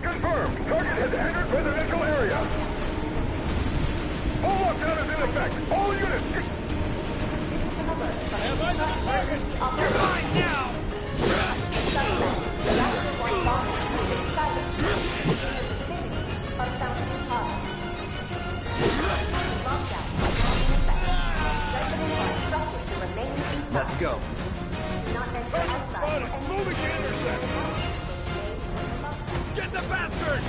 Confirmed. Target has entered residential area. Full lockdown is in effect. All units. You're mine now! Let's go. Moving to intercept. Get the bastard!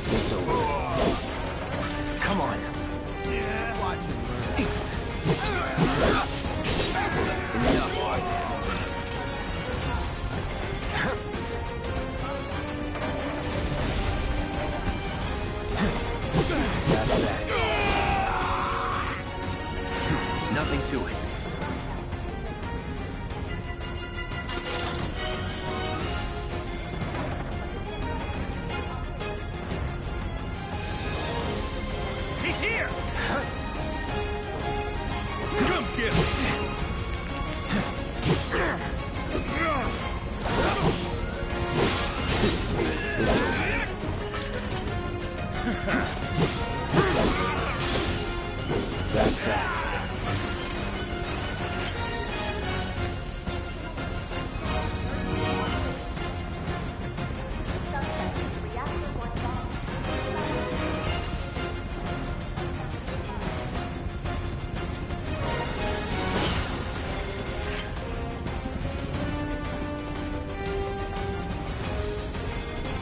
It's over. Come on. Yeah. Watch it. Enough. That's that. Nothing to it. He's here! Come get it. That's that.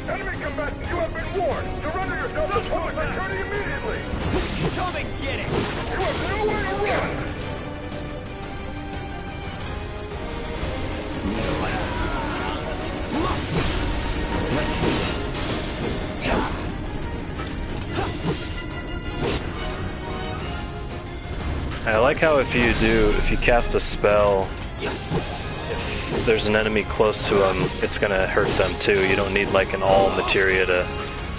Enemy combatants, you have been warned. Surrender yourself to public security immediately. Come and get it! You have nowhere to run. I like how if you cast a spell, if there's an enemy close to them, it's gonna hurt them too. You don't need like an all materia to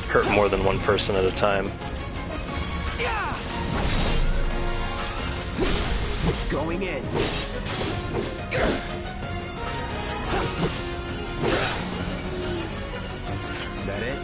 hurt more than one person at a time. Going in. That it?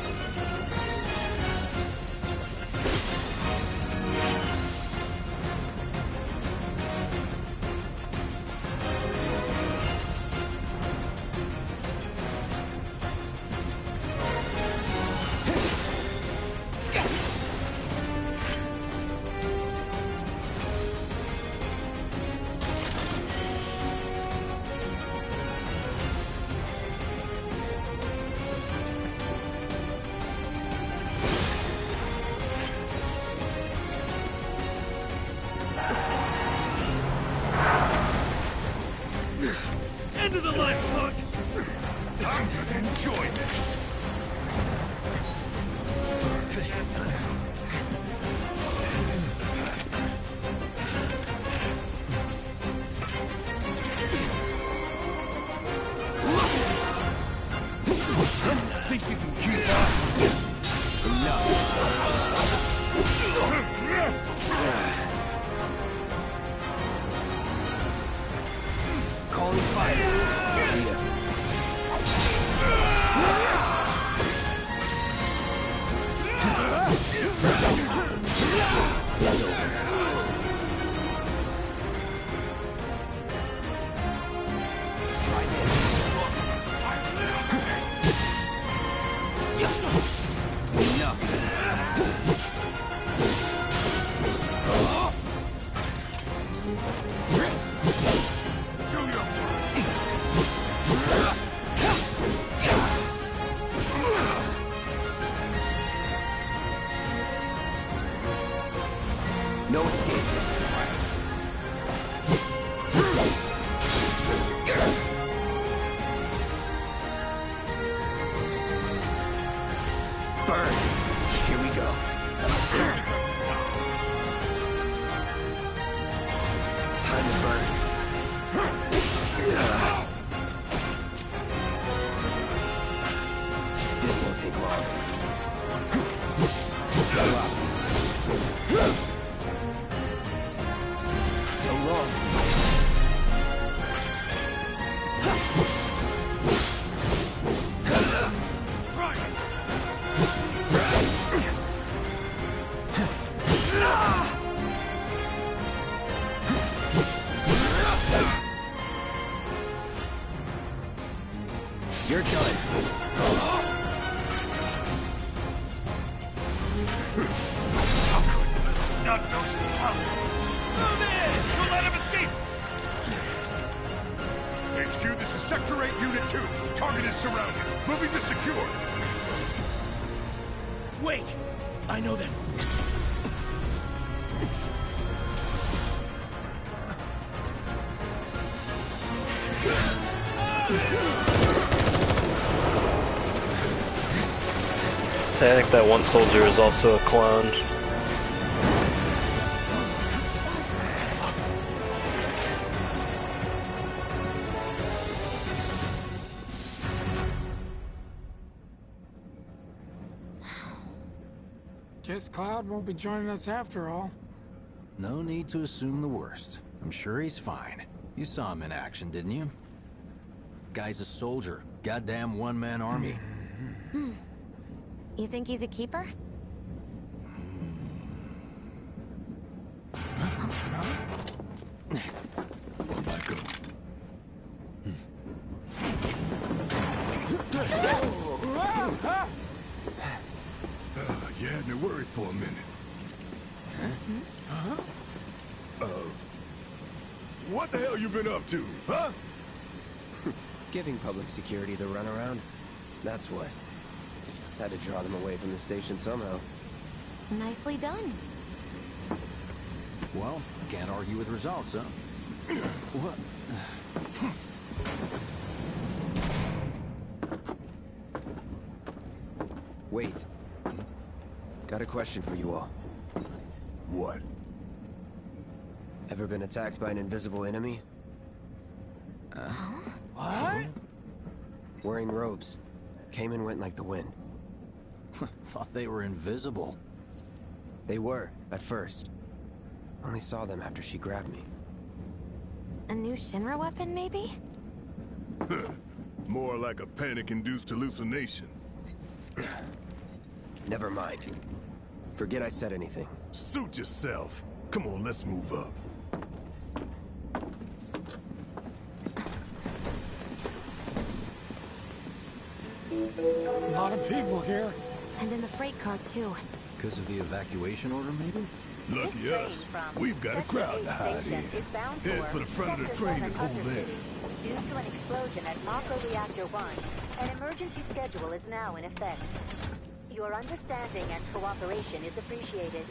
End of the line, punk! Time for enjoyment. Think you can keep up? Calling fire. See ya. It's over. Try this. Enough. Do your worst. You're done. Snug nose punk! Move in! Don't let him escape! HQ, this is Sector 8, Unit 2. Target is surrounded. Moving to secure. Wait! I know that. I think that one soldier is also a clone. Guess Cloud won't be joining us after all. No need to assume the worst. I'm sure he's fine. You saw him in action, didn't you? Guy's a soldier. Goddamn one-man army. You think he's a keeper? Michael. You had me worried for a minute. What the hell you been up to, huh? Giving public security the runaround. That's what. Had to draw them away from the station somehow. Nicely done. Well, can't argue with results, huh? What? Wait. Got a question for you all. What? Ever been attacked by an invisible enemy? What? Wearing robes. Came and went like the wind. Thought they were invisible. They were, at first. Only saw them after she grabbed me. A new Shinra weapon, maybe? More like a panic-induced hallucination. Never mind. Forget I said anything. Suit yourself. Come on, let's move up. A lot of people here. And in the freight car, too. Because of the evacuation order, maybe? Lucky us. We've got a crowd to hide in. Head for the front of the train and hold there. Due to an explosion at Mako Reactor 1, an emergency schedule is now in effect. Your understanding and cooperation is appreciated.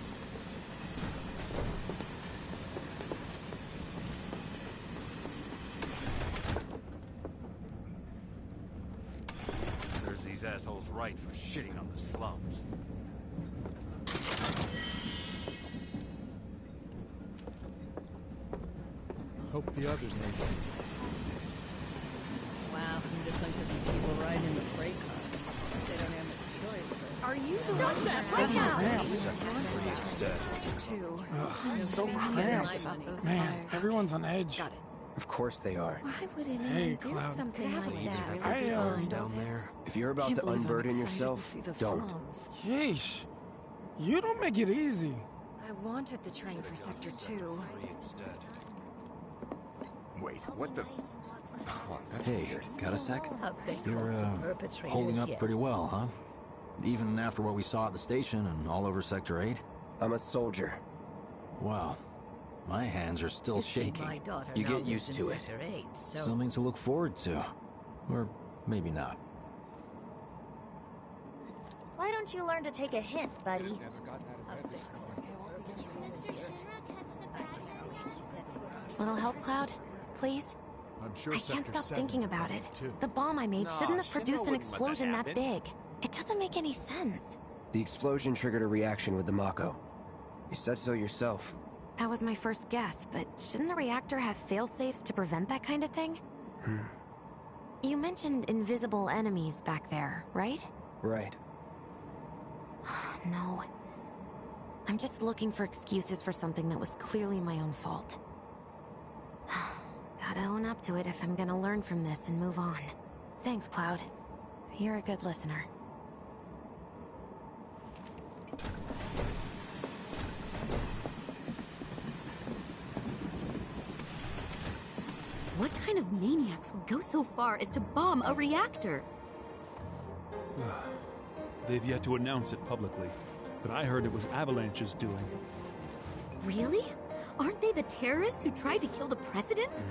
Serves these assholes right for shitting on the slums. Hope the others make it. Wow, just like the people riding in the freight car. Guess they don't have much choice. Are you stop that right now? So cramped. Man, everyone's on edge. Of course they are. Why would anyone Hey, do Cloud. something like that? I, Down there. If you're about to unburden yourself, don't. Yeesh. You don't make it easy. I wanted the train for Sector 2. Wait, what the... Hey, got a sec? You're, Perpetrators holding up yet. pretty well, huh? Even after what we saw at the station and all over Sector 8? I'm a soldier. Wow. My hands are still shaking. My daughter You now get used lives in to it. Sector 8, so... Something to look forward to. Or maybe not. Why don't you learn to take a hint, buddy? Little help, Cloud? Please? I'm sure I can't Sector stop thinking 7's about on it. too. The bomb I made shouldn't have Shinra produced an wouldn't let that explosion that happen. big. It doesn't make any sense. The explosion triggered a reaction with the Mako. You said so yourself. That was my first guess, but shouldn't a reactor have fail-safes to prevent that kind of thing? You mentioned invisible enemies back there, right? Right. No. I'm just looking for excuses for something that was clearly my own fault. Gotta own up to it if I'm gonna learn from this and move on. Thanks, Cloud. You're a good listener. What kind of maniacs would go so far as to bomb a reactor? They've yet to announce it publicly, but I heard it was Avalanche's doing. Really? Aren't they the terrorists who tried to kill the president?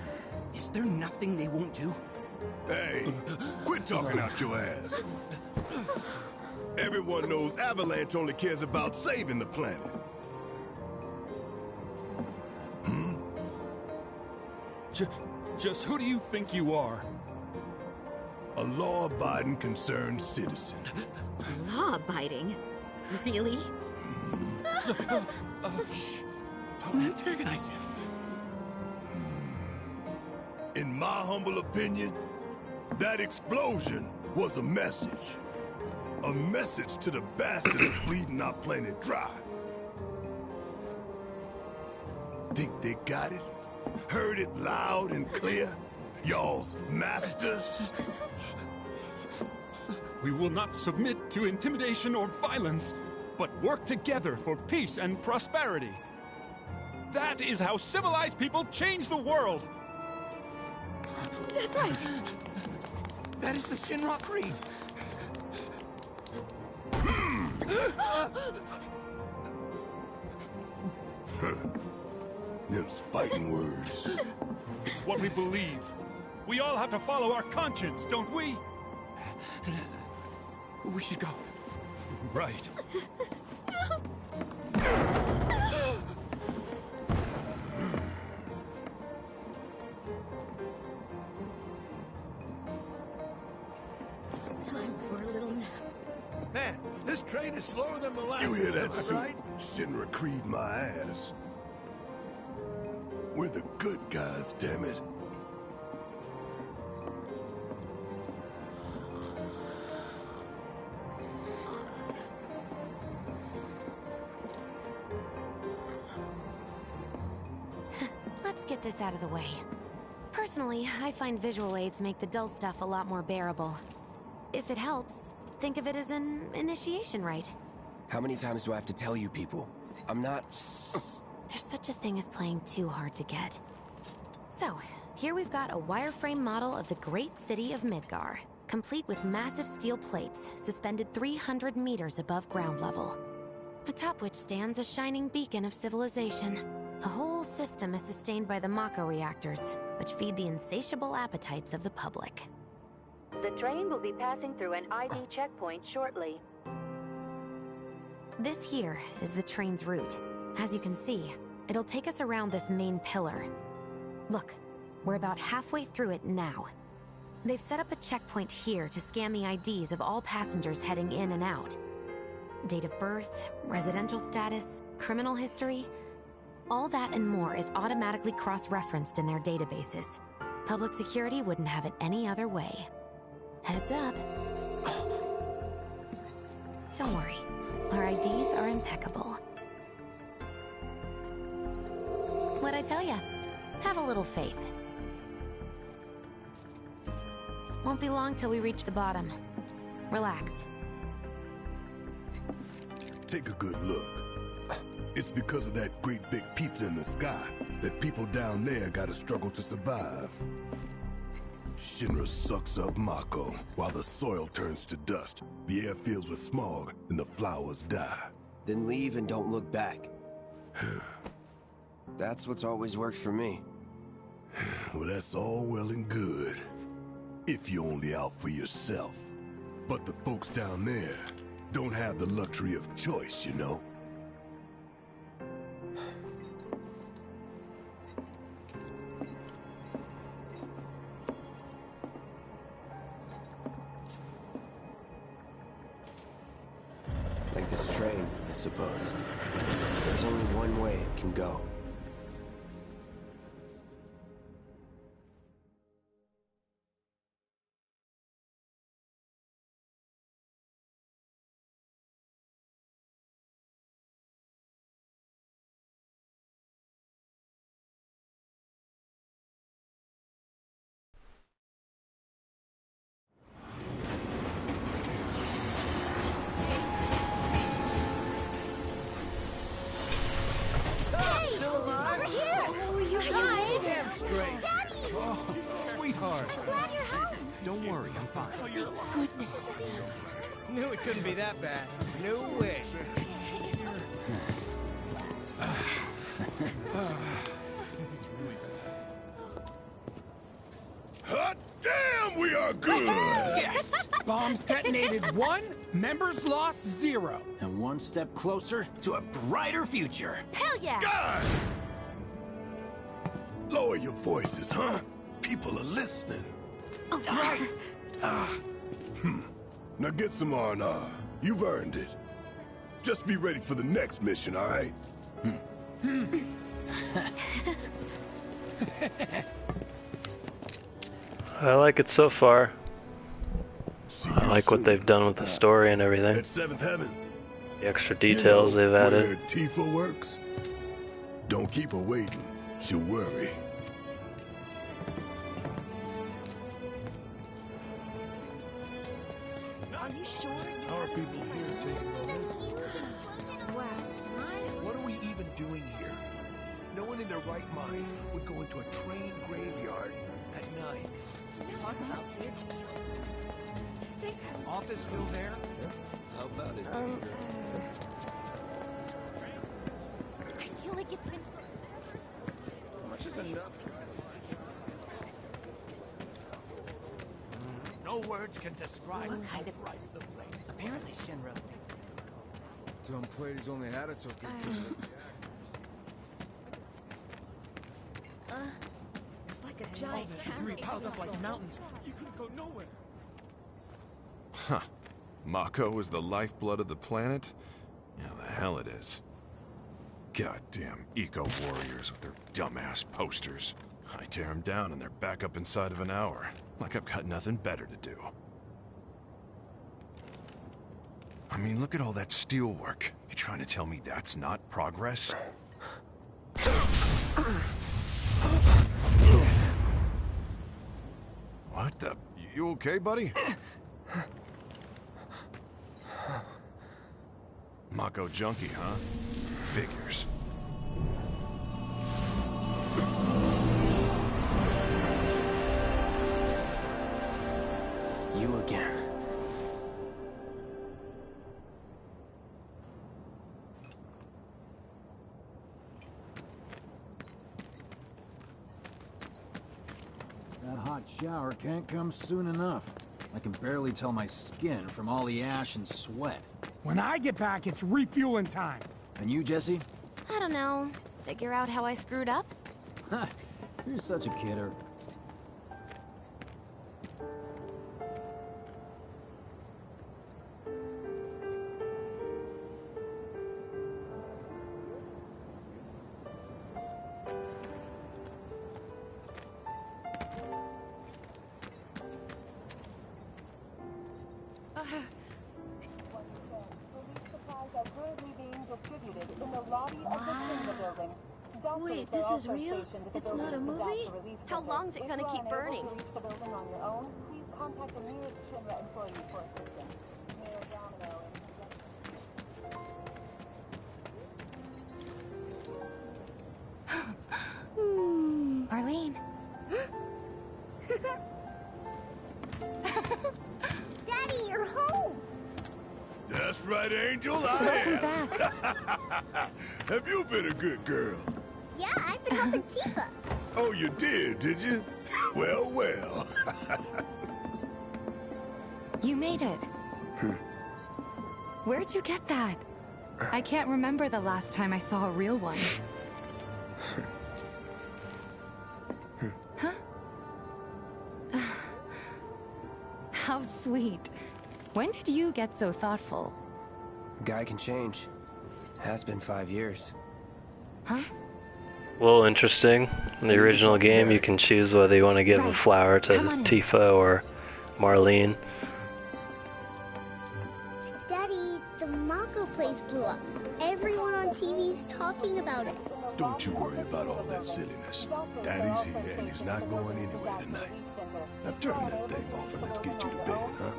Is there nothing they won't do? Hey, quit talking out your ass. Everyone knows Avalanche only cares about saving the planet. Just who do you think you are? A law-abiding, concerned citizen. Law-abiding? Really? Shh. Don't antagonize him. In my humble opinion, that explosion was a message. A message to the bastards bleeding our planet dry. Think they got it? Heard it loud and clear? Y'all's masters? We will not submit to intimidation or violence, but work together for peace and prosperity. That is how civilized people change the world! That's right! That is the Shinra Creed! Them's fighting words. It's what we believe. We all have to follow our conscience, don't we? We should go. Right. Time for a little nap. Man, this train is slower than molasses. You hear that, am I suit? right? Shinra Creed my ass. We're the good guys, damn it. Let's get this out of the way. Personally, I find visual aids make the dull stuff a lot more bearable. If it helps, think of it as an initiation rite. How many times do I have to tell you people? I'm not... There's such a thing as playing too hard to get. So, here we've got a wireframe model of the great city of Midgar, complete with massive steel plates suspended 300 meters above ground level, atop which stands a shining beacon of civilization. The whole system is sustained by the Mako reactors, which feed the insatiable appetites of the public. The train will be passing through an ID checkpoint shortly. This here is the train's route. As you can see, it'll take us around this main pillar. Look, we're about halfway through it now. They've set up a checkpoint here to scan the IDs of all passengers heading in and out. Date of birth, residential status, criminal history, all that and more is automatically cross-referenced in their databases. Public security wouldn't have it any other way. Heads up. Don't worry, our IDs are impeccable. What'd I tell ya? Have a little faith. Won't be long till we reach the bottom. Relax. Take a good look. It's because of that great big pizza in the sky that people down there gotta struggle to survive. Shinra sucks up Mako while the soil turns to dust, the air fills with smog, and the flowers die. Then leave and don't look back. That's what's always worked for me. Well, that's all well and good. If you're only out for yourself. But the folks down there don't have the luxury of choice, you know? Like this train, I suppose. There's only one way it can go. sweetheart. So glad you're home. Don't worry, I'm fine. Goodness. Knew it couldn't be that bad. No way. Hot damn, we are good! Yes! Bombs detonated 1, members lost 0. And one step closer to a brighter future. Hell yeah! Guys! Lower your voices, huh? People are listening. Oh, right. Now get some R&R. You've earned it. Just be ready for the next mission, all right? I like it so far. I like what they've done with the story and everything. At Seventh Heaven. The extra details they've added. Where Tifa works? Don't keep her waiting. She'll worry. Are you sure? How are people here taking all this? What are we even doing here? No one in their right mind would go into a train graveyard at night. Talk about fierce. Office still there? How about it? I feel like it's been... Much is enough. No words can describe What kind of... how bright the flame. Apparently Shinra... Dumb Platy's only had it so good because of It's like a giant hammer. Piled up like mountains. You couldn't go nowhere. Huh. Mako is the lifeblood of the planet? Yeah, the hell it is. Goddamn eco-warriors with their dumbass posters. I tear them down and they're back up inside of an hour. Like I've got nothing better to do. I mean, look at all that steel work. You trying to tell me that's not progress? What the... You okay, buddy? Mako junkie, huh? Figures. You again. That hot shower can't come soon enough. I can barely tell my skin from all the ash and sweat. When I get back, it's refueling time. And you, Jesse? I don't know. Figure out how I screwed up? Ha! You're such a kidder. Wait, this is real? It's not a movie? How long's it gonna keep burning? Arlene. Daddy, you're home! That's right, Angel. Welcome back. Have you been a good girl? Yeah, I've been helping Tifa. Oh, you did you? Well, well. You made it. Where'd you get that? I can't remember the last time I saw a real one. Huh? How sweet. When did you get so thoughtful? Guy can change. Has been 5 years. Huh? A little interesting. In the original game, you can choose whether you want to give a flower to Tifa or Marlene. Daddy, the Mako place blew up. Everyone on TV's talking about it. Don't you worry about all that silliness. Daddy's here and he's not going anywhere tonight. Now turn that thing off and let's get you to bed, huh?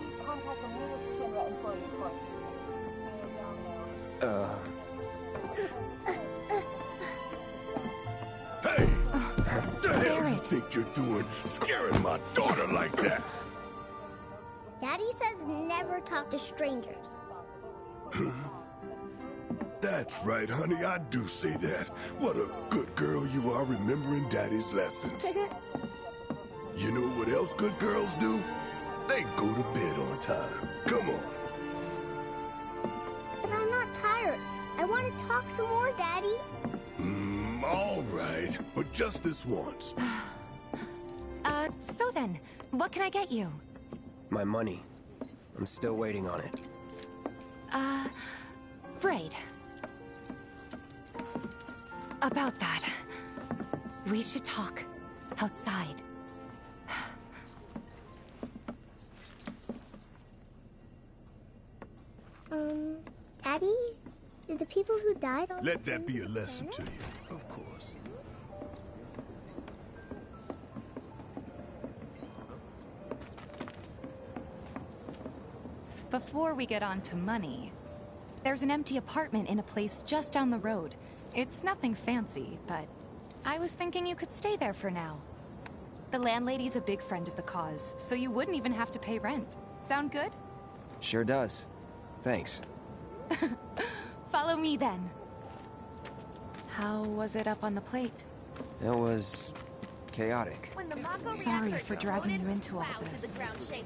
Hey! The hell you think you're doing scaring my daughter like that? Daddy says never talk to strangers. That's right, honey, I do say that. What a good girl you are remembering Daddy's lessons. You know what else good girls do? They go to bed on time. Come on. But I'm not tired. I want to talk some more, Daddy. All right, but just this once. So then, what can I get you? My money. I'm still waiting on it. Right. About that. We should talk. Outside. Daddy? Did the people who died all Let that be a lesson to you, of course. Before we get on to money, there's an empty apartment in a place just down the road. It's nothing fancy, but I was thinking you could stay there for now. The landlady's a big friend of the cause, so you wouldn't even have to pay rent. Sound good? Sure does. Thanks. Follow me then. How was it up on the plate? It was chaotic. Sorry for dragging you into all this.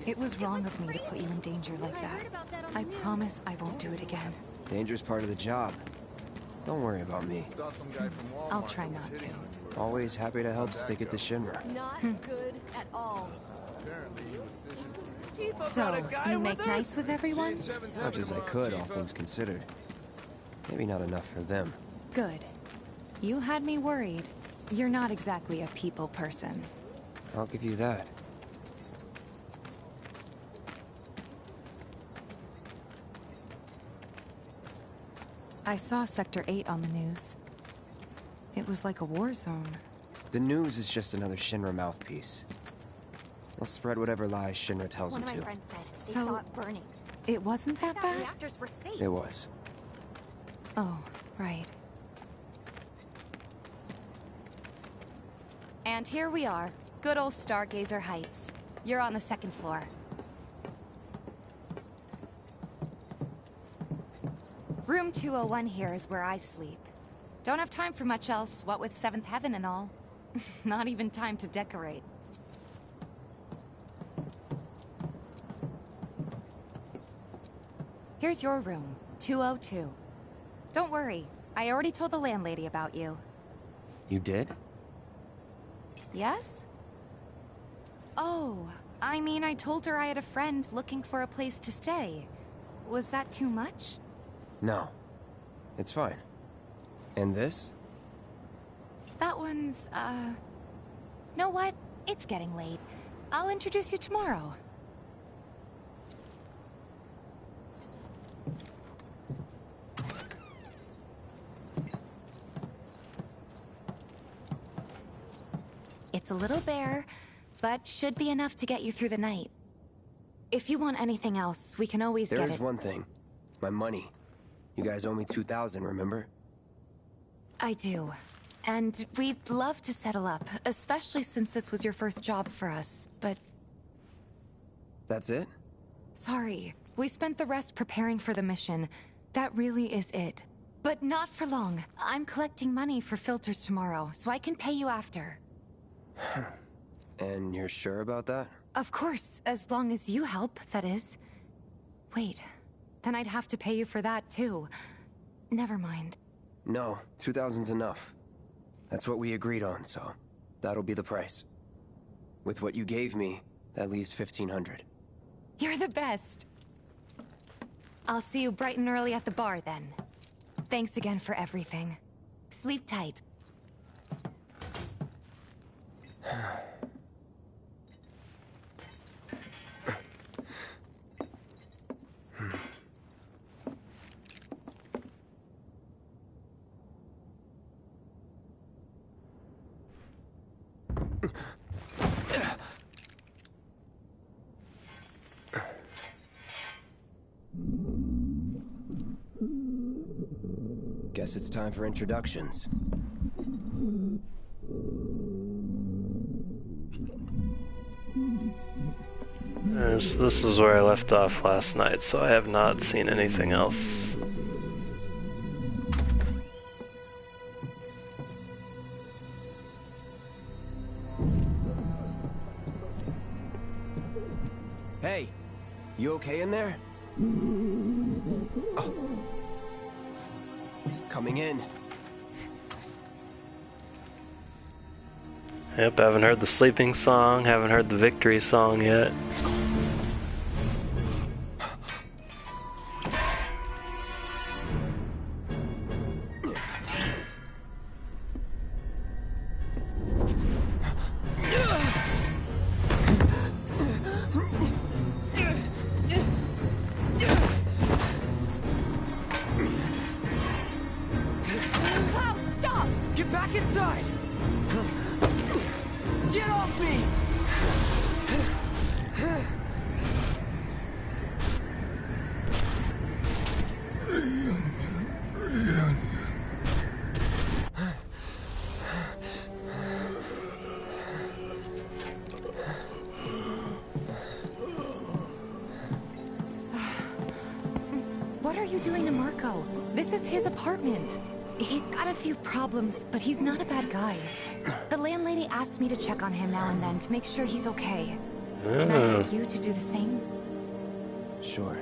It was wrong of me to put you in danger like that. I promise I won't do it again. Dangerous part of the job. Don't worry about me. I'll try not to. Always happy to help stick it to Shinra. Not good at all. So, you make nice with everyone? Much as I could, all things considered. Maybe not enough for them. Good. You had me worried. You're not exactly a people person. I'll give you that. I saw Sector 8 on the news. It was like a war zone. The news is just another Shinra mouthpiece. They'll spread whatever lies Shinra tells them to. One of my friends said they saw it burning. It wasn't that bad? Reactors were safe. It was. Oh, right. And here we are. Good old Stargazer Heights. You're on the second floor. Room 201 here is where I sleep. Don't have time for much else, what with 7th Heaven and all. Not even time to decorate. Here's your room, 202. Don't worry, I already told the landlady about you. You did? Yes? Oh, I mean, I told her I had a friend looking for a place to stay. Was that too much? No. It's fine. And this? That one's, know what? It's getting late. I'll introduce you tomorrow. It's a little bare, but should be enough to get you through the night. If you want anything else, we can always get it. There's one thing. My money. You guys owe me 2,000, remember? I do. And we'd love to settle up, especially since this was your first job for us, but... That's it? Sorry. We spent the rest preparing for the mission. That really is it. But not for long. I'm collecting money for filters tomorrow, so I can pay you after. And you're sure about that? Of course, as long as you help, that is. Wait, then I'd have to pay you for that too. Never mind. No, 2,000's enough. That's what we agreed on, so that'll be the price. With what you gave me, that leaves 1,500. You're the best. I'll see you bright and early at the bar then. Thanks again for everything. Sleep tight. Guess it's time for introductions. This is where I left off last night, so I have not seen anything else. Hey, you okay in there? Oh. Coming in. Yep, haven't heard the sleeping song, haven't heard the victory song yet. But he's not a bad guy. The landlady asked me to check on him now and then to make sure he's okay. Can I ask you to do the same? Sure.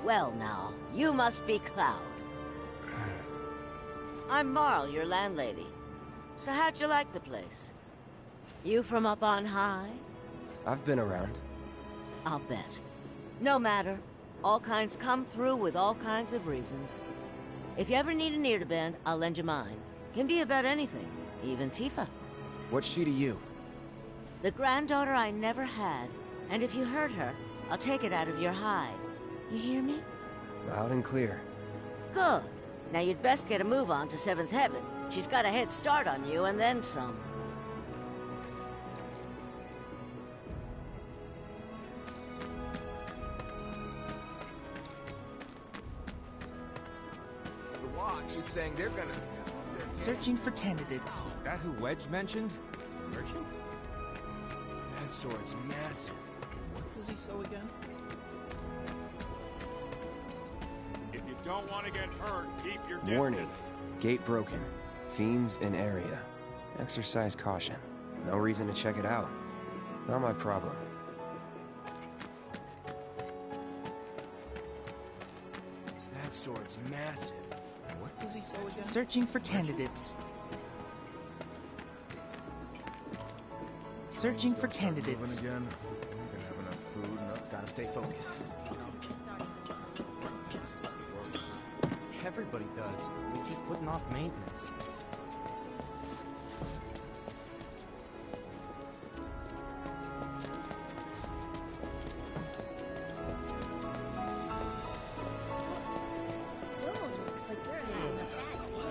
Well now, you must be Cloud. I'm Marl, your landlady. So how'd you like the place? You from up on high? I've been around. I'll bet. No matter. All kinds come through with all kinds of reasons. If you ever need an ear to bend, I'll lend you mine. Can be about anything, even Tifa. What's she to you? The granddaughter I never had. And if you hurt her, I'll take it out of your hide. You hear me? Loud and clear. Good. Now you'd best get a move on to 7th Heaven. She's got a head start on you and then some. The Watch is saying they're gonna... Searching for candidates. Is that who Wedge mentioned? Merchant? That sword's massive. What does he sell again? If you don't want to get hurt, keep your distance. Warning. Gate broken. Fiends in area. Exercise caution. No reason to check it out. Not my problem. That sword's massive. What does he sell again? Searching for candidates. Searching for candidates. Moving again. We're gonna have enough food. Gotta stay focused. Everybody does. We keep putting off maintenance. So, looks like they're having a bad day.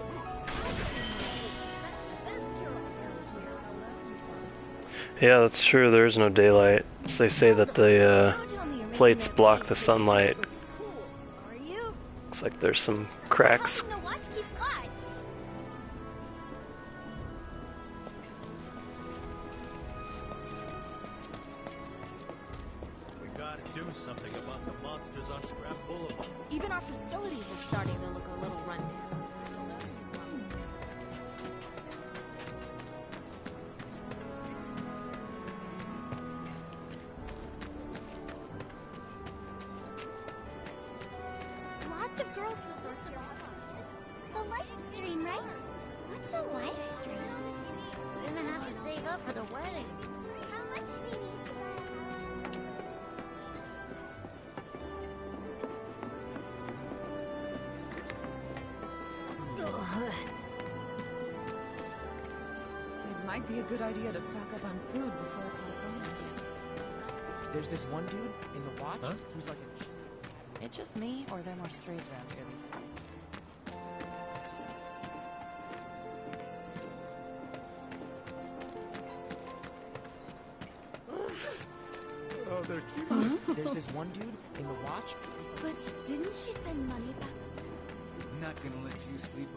That's the best cure around here. Yeah, that's true. There is no daylight. So they say that the plates block the sunlight. Looks like there's some cracks. The watch keep watch. There's something about the monsters on Scrap Boulevard. Even our facilities are starting to look a little rundown. Lots of girls resort to the live stream, right? What's a live stream? We're gonna have to save up for the wedding. How much do we need It might be a good idea to stock up on food before it's all gone again. There's this one dude in the watch who's like It just me, or are there more strays around here these days? Oh, they're cute. There's this one dude in the watch. But didn't she send money back? I'm not gonna let you sleep.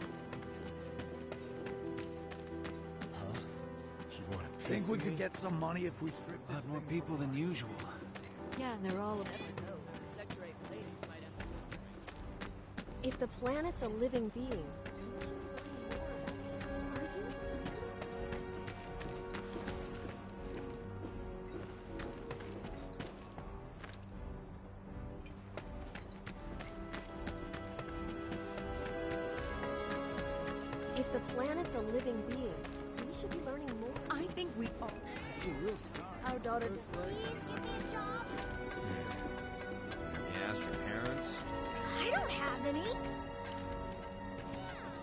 Think we could get some money if we strip this more people than usual. Yeah, and they're all... If the planet's a living being, if the planet's a living being, we should be learning more. I think we are. I feel real sorry. Our daughter Please give me a job. You asked your parents? I don't have any.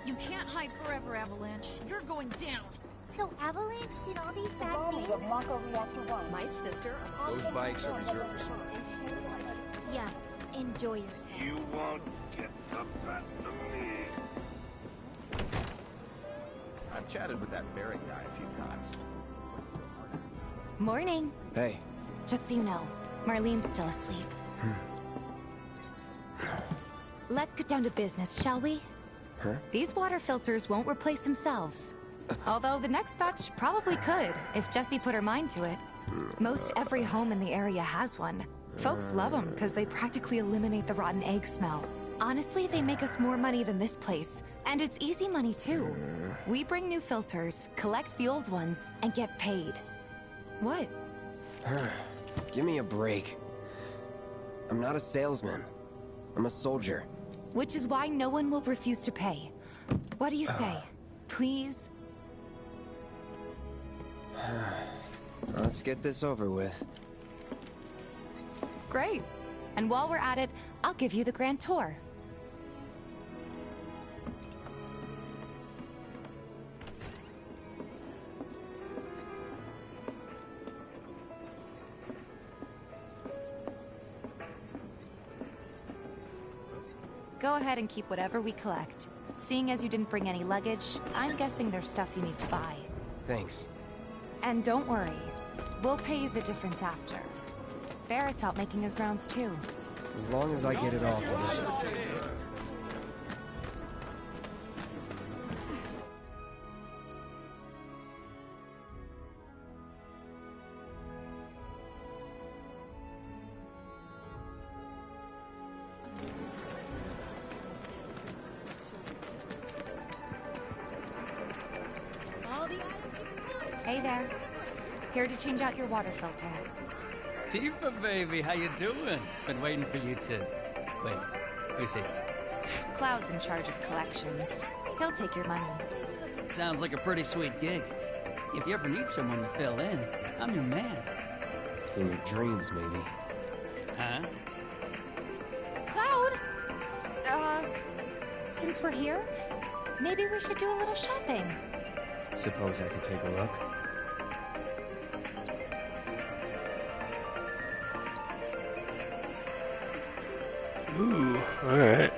You can't hide forever, Avalanche. You're going down. So Avalanche did all these bad things? Reactor 1. My sister... Those bikes are reserved for some. Yes, enjoy yourself. You won't get the best of me. I've chatted with that Barrett guy a few times. Morning. Hey. Just so you know, Marlene's still asleep. Let's get down to business, shall we? Huh? These water filters won't replace themselves. Although the next batch probably could, if Jessie put her mind to it. Most every home in the area has one. Folks love them because they practically eliminate the rotten egg smell. Honestly, they make us more money than this place. And it's easy money too. We bring new filters, collect the old ones, and get paid. What? Give me a break. I'm not a salesman. I'm a soldier. Which is why no one will refuse to pay. What do you say? Please? Let's get this over with. Great. And while we're at it, I'll give you the grand tour. Go ahead and keep whatever we collect. Seeing as you didn't bring any luggage, I'm guessing there's stuff you need to buy. Thanks. And don't worry, we'll pay you the difference after. Barrett's out making his rounds too. As long as I get it all together. Hey there. Here to change out your water filter. Tifa, baby, how you doing? Been waiting for you to... Wait, who's he? Cloud's in charge of collections. He'll take your money. Sounds like a pretty sweet gig. If you ever need someone to fill in, I'm your man. In your dreams, maybe. Huh? Cloud! Since we're here, maybe we should do a little shopping. Suppose I could take a look? Ooh, alright.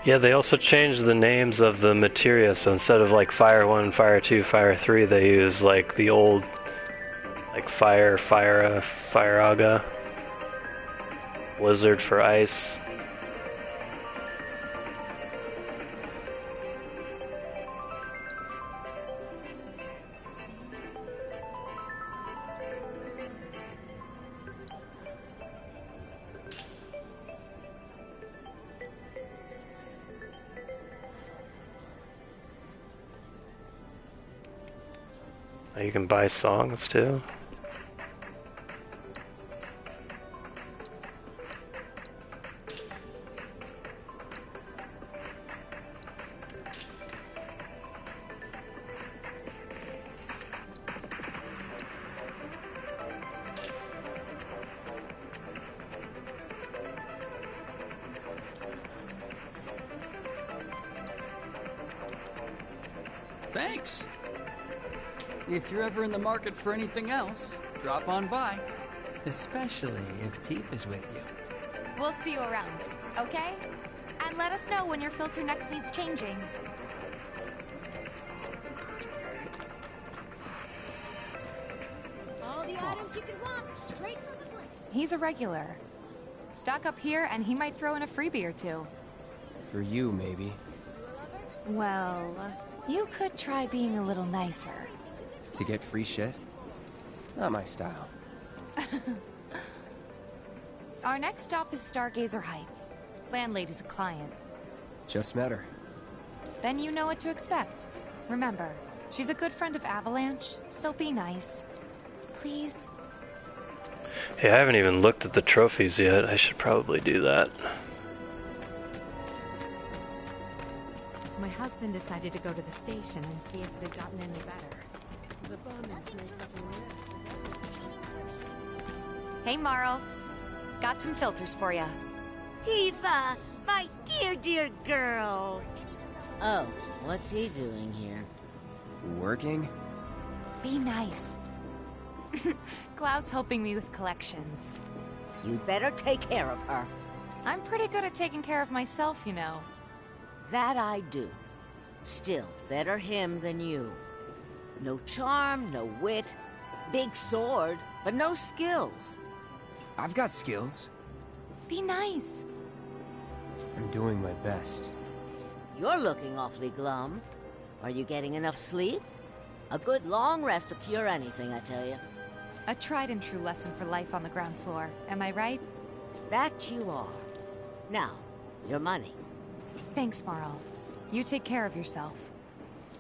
Yeah, they also changed the names of the materia, so instead of like Fire 1, Fire 2, Fire 3, they use like the old, like Fire, Fireaga, Blizzard for ice. You can buy songs too. Thanks. If you're ever in the market for anything else, drop on by. Especially if Tifa's with you. We'll see you around, okay? And let us know when your filter next needs changing. All the items you could want, straight from the plate. He's a regular. Stock up here and he might throw in a freebie or two. For you, maybe. Well, you could try being a little nicer. To get free shit? Not my style. Our next stop is Stargazer Heights. Landlady's a client. Just met her. Then you know what to expect. Remember, she's a good friend of Avalanche, so be nice. Please? Hey, I haven't even looked at the trophies yet. I should probably do that. My husband decided to go to the station and see if it had gotten any better. The bombings make something worse. Hey, Marl. Got some filters for ya. Tifa, my dear, dear girl. Oh, what's he doing here? Working? Be nice. Cloud's helping me with collections. You'd better take care of her. I'm pretty good at taking care of myself, you know. That I do. Still, better him than you. No charm, no wit. Big sword, but no skills. I've got skills. Be nice. I'm doing my best. You're looking awfully glum. Are you getting enough sleep? A good long rest will cure anything, I tell you. A tried and true lesson for life on the ground floor, am I right? That you are. Now, your money. Thanks, Marl. You take care of yourself.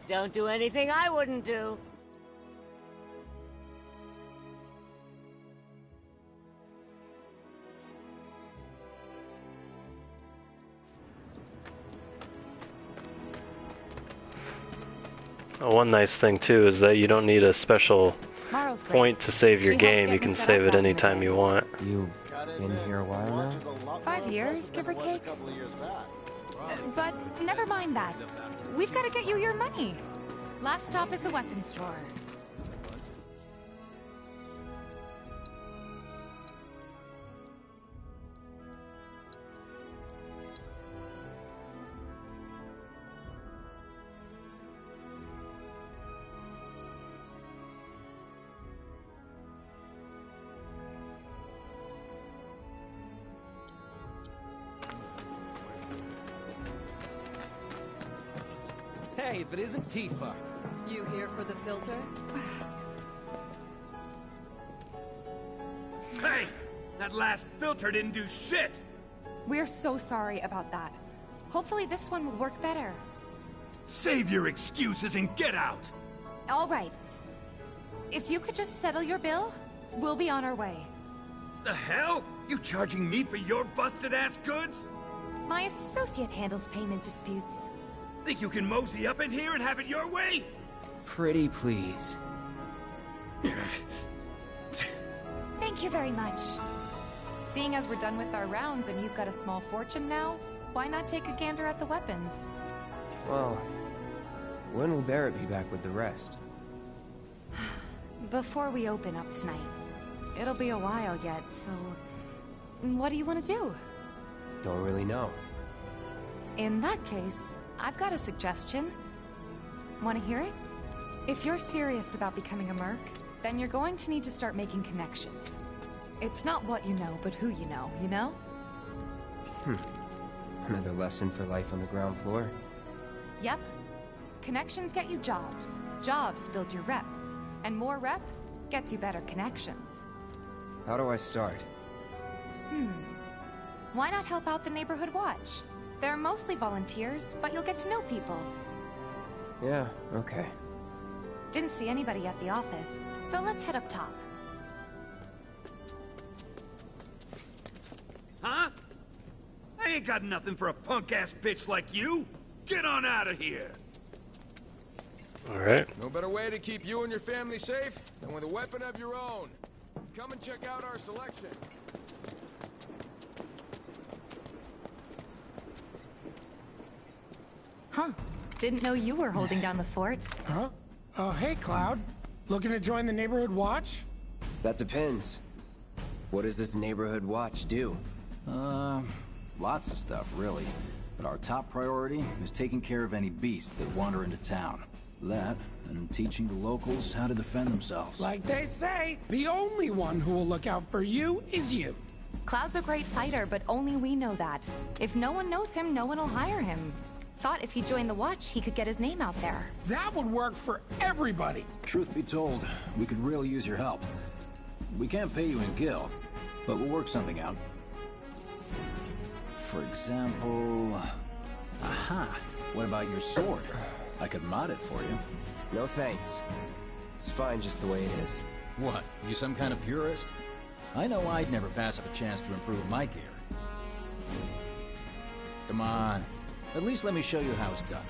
Don't do anything I wouldn't do. One nice thing too is that you don't need a special point to save your game. You can save it anytime you want. You been here a while now? 5 years, give or take. But never mind that. We've got to get you your money. Last stop is the weapons store. Hey, if it isn't Tifa. You here for the filter? Hey! That last filter didn't do shit! We're so sorry about that. Hopefully this one will work better. Save your excuses and get out! All right. If you could just settle your bill, we'll be on our way. The hell? You charging me for your busted-ass goods? My associate handles payment disputes. Think you can mosey up in here and have it your way? Pretty please. Thank you very much. Seeing as we're done with our rounds and you've got a small fortune now, why not take a gander at the weapons? Well, when will Barrett be back with the rest? Before we open up tonight. It'll be a while yet, so... what do you want to do? Don't really know. In that case, I've got a suggestion. Want to hear it? If you're serious about becoming a merc, then you're going to need to start making connections. It's not what you know, but who you know, you know? Another lesson for life on the ground floor. Yep. Connections get you jobs. Jobs build your rep. And more rep gets you better connections. How do I start? Why not help out the neighborhood watch? They're mostly volunteers, but you'll get to know people. Yeah, okay. Didn't see anybody at the office, so let's head up top. Huh? I ain't got nothing for a punk-ass bitch like you! Get on out of here! Alright. No better way to keep you and your family safe than with a weapon of your own. Come and check out our selection. Huh. Didn't know you were holding down the fort. Huh? Oh, hey, Cloud. Looking to join the Neighborhood Watch? That depends. What does this Neighborhood Watch do? Lots of stuff, really. But our top priority is taking care of any beasts that wander into town. That, and teaching the locals how to defend themselves. Like they say, the only one who will look out for you is you. Cloud's a great fighter, but only we know that. If no one knows him, no one will hire him. Thought if he joined the Watch, he could get his name out there. That would work for everybody. Truth be told, we could really use your help. We can't pay you in gil, but we'll work something out. For example... Aha! What about your sword? I could mod it for you. No thanks. It's fine just the way it is. What, you some kind of purist? I know I'd never pass up a chance to improve my gear. Come on. At least let me show you how it's done.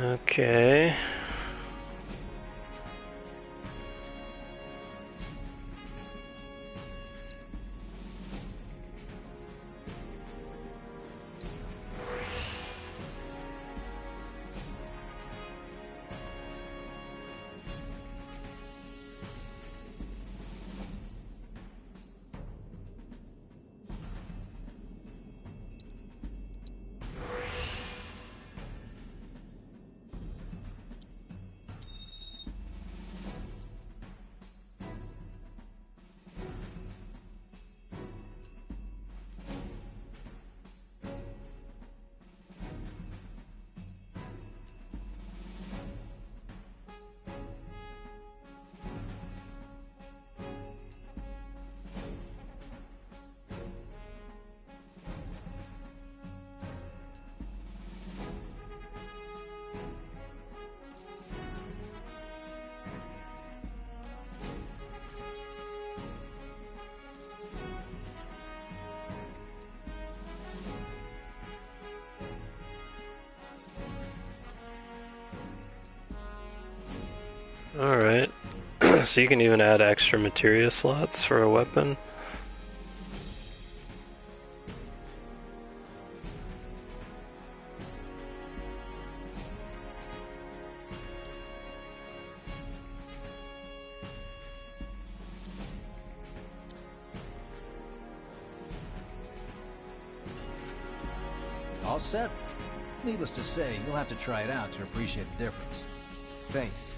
Okay. Alright. So you can even add extra materia slots for a weapon. All set? Needless to say, you'll have to try it out to appreciate the difference. Thanks.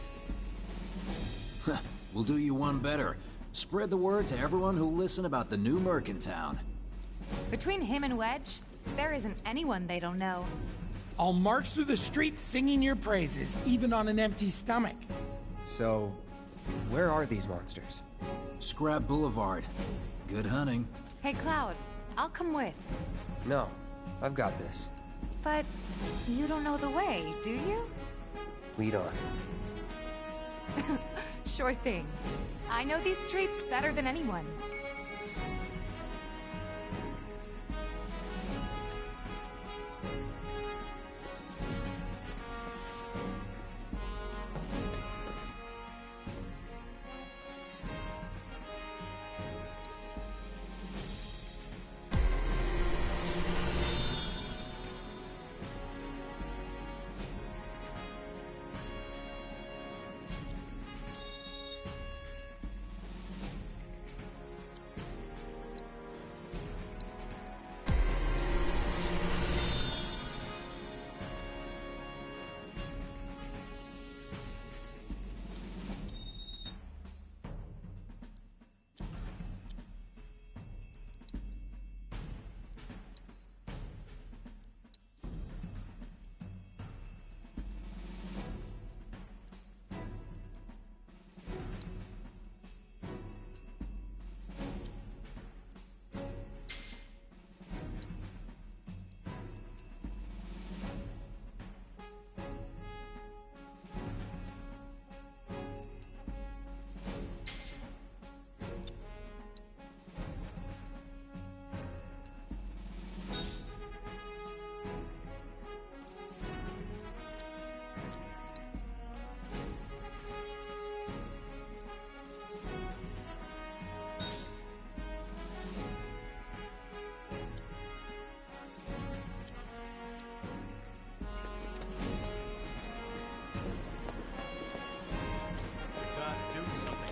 We'll do you one better. Spread the word to everyone who'll listen about the new merc in town. Between him and Wedge, there isn't anyone they don't know. I'll march through the streets singing your praises, even on an empty stomach. So, where are these monsters? Scrap Boulevard. Good hunting. Hey, Cloud, I'll come with. No, I've got this. But you don't know the way, do you? Lead on. Sure thing. I know these streets better than anyone.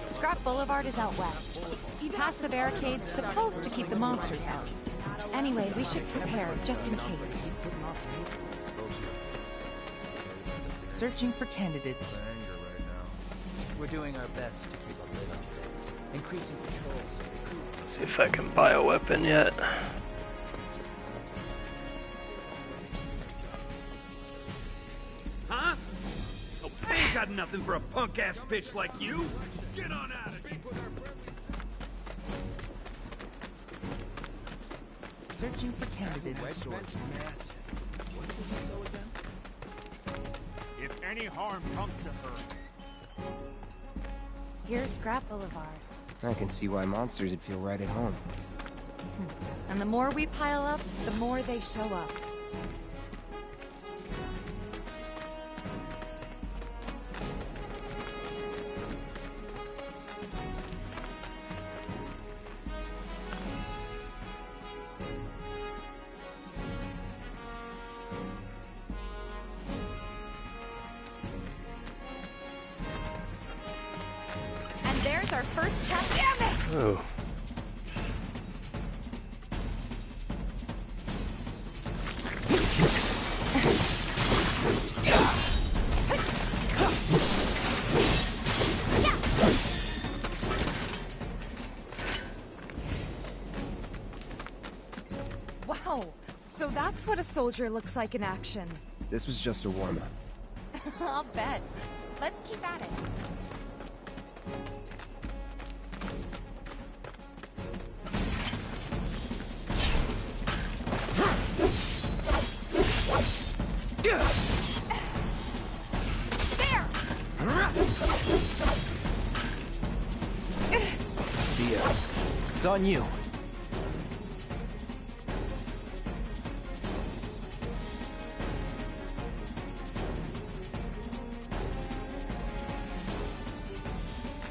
Scrap Boulevard is out west. Past the barricades, supposed to keep the monsters out. Anyway, we should prepare, just in case. Searching for candidates. We're doing our best to keep a lid on things. Increasing patrols. See if I can buy a weapon yet. Huh? I ain't got nothing for a punk-ass bitch like you! Get on out of here! Searching for candidates. Massive. What does he sell again? If any harm comes to her. Here's Scrap Boulevard. I can see why monsters would feel right at home. And the more we pile up, the more they show up. There's our first check. Damn it! Oh. Wow, so that's what a soldier looks like in action. This was just a warm-up. I'll bet. Let's keep at it. See ya. It's on you.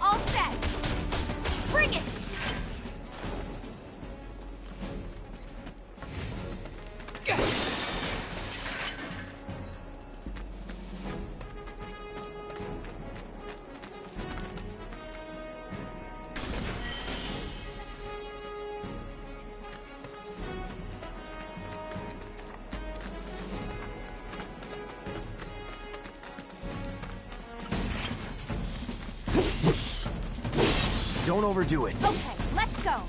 All set. Bring it. Don't overdo it. Okay, let's go.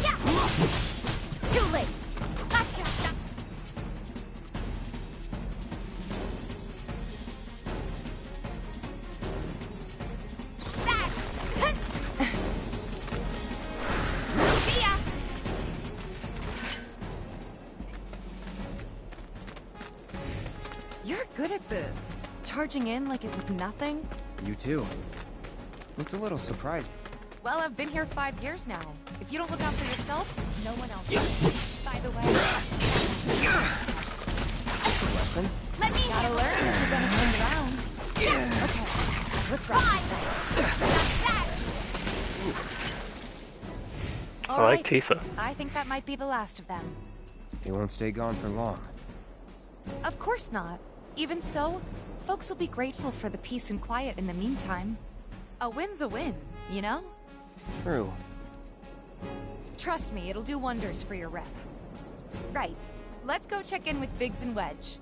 Yeah. Too late. Gotcha. That. See ya. good at this. Charging in like it was nothing. You too. It's a little surprising. Well, I've been here 5 years now. If you don't look out for yourself, no one else will. By the way... Lesson? Let me gotta learn if you're gonna stand around. Okay, let's wrap this up. I like Tifa. I think that might be the last of them. They won't stay gone for long. Of course not. Even so, folks will be grateful for the peace and quiet in the meantime. A win's a win, you know? True. Trust me, it'll do wonders for your rep. Right. Let's go check in with Biggs and Wedge.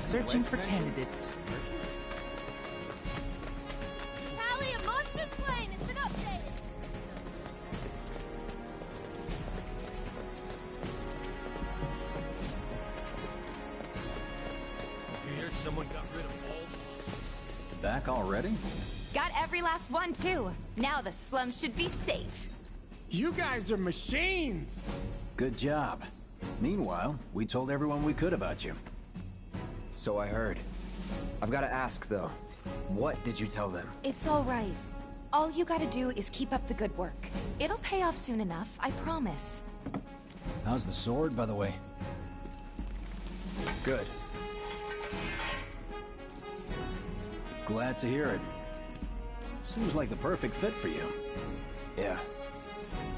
Searching for candidates. Tally of monster slain has been updated. You hear someone got rid of all? Back already? Got every last one, too. Now the slum should be safe. You guys are machines! Good job. Meanwhile, we told everyone we could about you. So I heard. I've got to ask, though. What did you tell them? It's all right. All you gotta do is keep up the good work. It'll pay off soon enough, I promise. How's the sword, by the way? Good. Glad to hear it. Seems like the perfect fit for you. Yeah.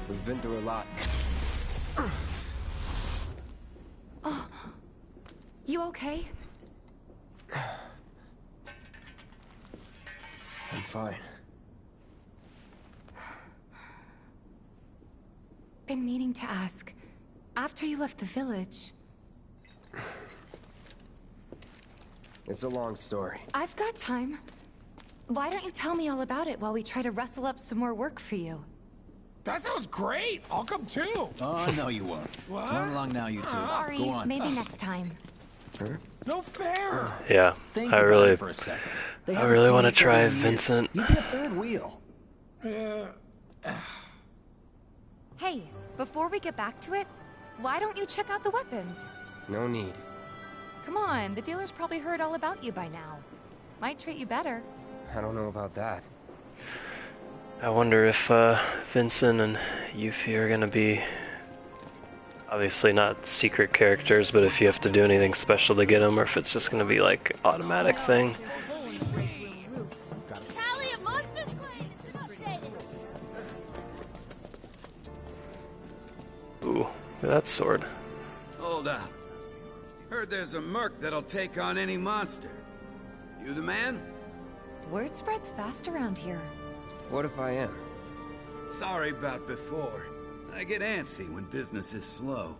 We've been through a lot. Oh. You okay? I'm fine. Been meaning to ask. After you left the village... It's a long story. I've got time. Why don't you tell me all about it while we try to rustle up some more work for you? That sounds great! I'll come too! Oh, no you won't. What? Run along now, you two. Sorry, Go on. maybe next time. No fair! Yeah, Think I about really, it for a second. They I haven't really seen want to each other try in years. Vincent. You'd be a third wheel. Hey, before we get back to it, why don't you check out the weapons? No need. Come on, the dealer's probably heard all about you by now. Might treat you better. I don't know about that. I wonder if Vincent and Yuffie are gonna be obviously not secret characters, but if you have to do anything special to get them, or if it's just gonna be like automatic thing. Tally of monster slain has been updated. Ooh, look at that sword. Hold up. Heard there's a merc that'll take on any monster. You the man? Word spreads fast around here. What if I am? Sorry about before. I get antsy when business is slow.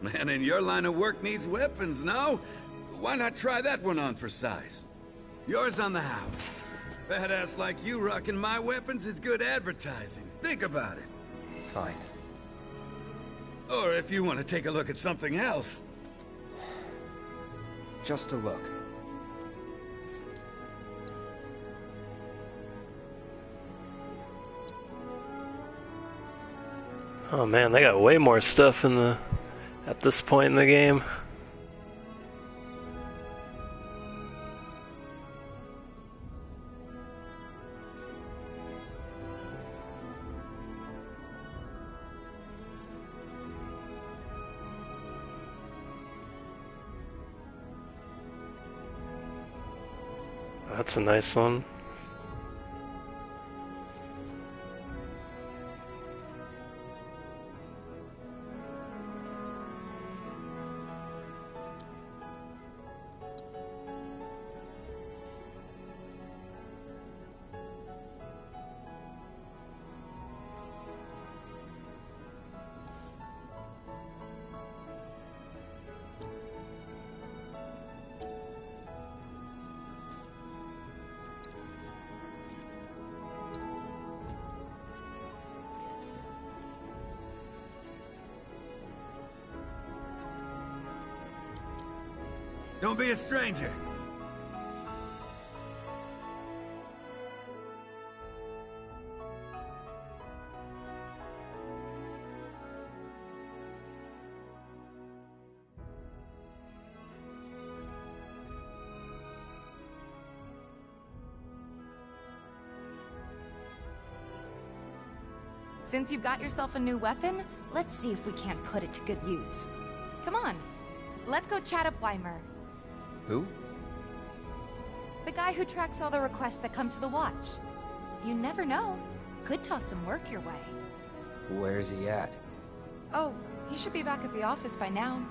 Man in your line of work needs weapons, no? Why not try that one on for size? Yours on the house. Badass like you rocking my weapons is good advertising. Think about it. Fine. Or if you want to take a look at something else. Just a look. Oh man, they got way more stuff in the at this point in the game. That's a nice one. Don't be a stranger. Since you've got yourself a new weapon, let's see if we can't put it to good use. Come on, let's go chat up Weimer. Who? The guy who tracks all the requests that come to the watch. You never know. Could toss some work your way. Where's he at? Oh, he should be back at the office by now.